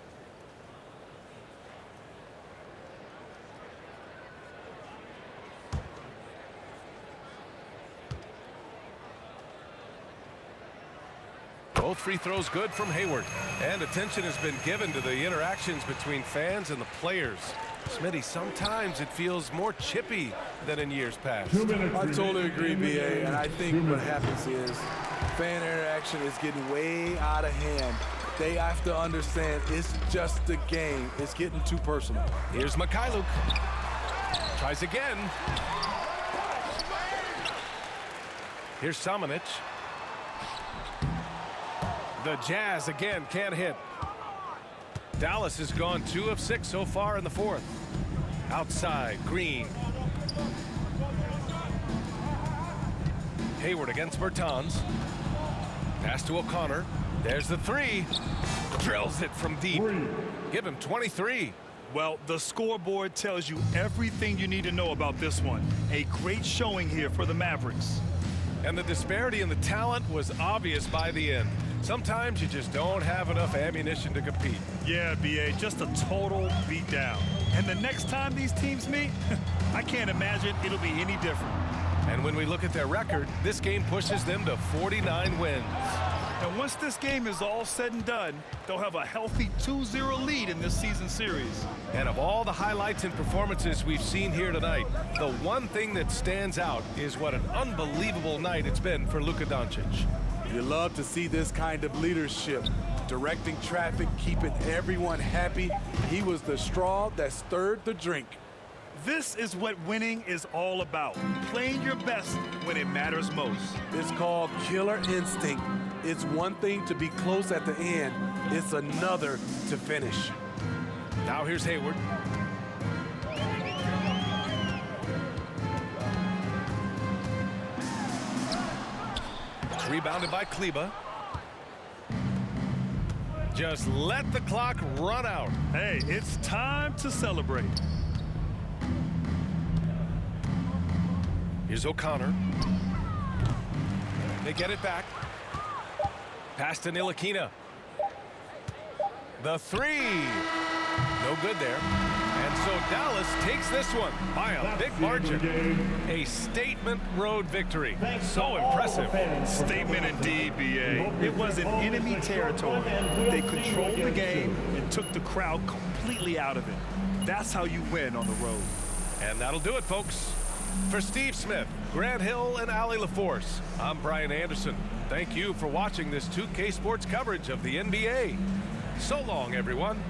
Both free throws good from Hayward. And attention has been given to the interactions between fans and the players. Smitty, sometimes it feels more chippy than in years past. I totally agree, B.A., and I think what happens is fan interaction is getting way out of hand. They have to understand it's just a game. It's getting too personal. Here's Mikhailuk. Tries again. Here's Samanic. The Jazz again can't hit. Dallas has gone 2 of 6 so far in the 4th. Outside, Green. Hayward against Bertans. Pass to O'Connor. There's the 3. Drills it from deep. Give him 23. Well, the scoreboard tells you everything you need to know about this one. A great showing here for the Mavericks. And the disparity in the talent was obvious by the end. Sometimes you just don't have enough ammunition to compete. Yeah, B.A., just a total beatdown. And the next time these teams meet, I can't imagine it'll be any different. And when we look at their record, this game pushes them to 49 wins. And once this game is all said and done, they'll have a healthy 2-0 lead in this season series. And of all the highlights and performances we've seen here tonight, the one thing that stands out is what an unbelievable night it's been for Luka Doncic. You love to see this kind of leadership, directing traffic, keeping everyone happy. He was the straw that stirred the drink. This is what winning is all about, playing your best when it matters most. It's called killer instinct. It's one thing to be close at the end. It's another to finish. Now here's Hayward. It's rebounded by Kleba. Just let the clock run out. Hey, it's time to celebrate. Here's O'Connor. They get it back. Pass to Ntilikina. The 3. No good there. And so Dallas takes this one by a big margin. A statement road victory. So impressive. Statement indeed, B.A. It was in enemy territory. They controlled the game and took the crowd completely out of it. That's how you win on the road. And that'll do it, folks. For Steve Smith, Grant Hill, and Allie LaForce, I'm Brian Anderson. Thank you for watching this 2K Sports coverage of the NBA. So long, everyone.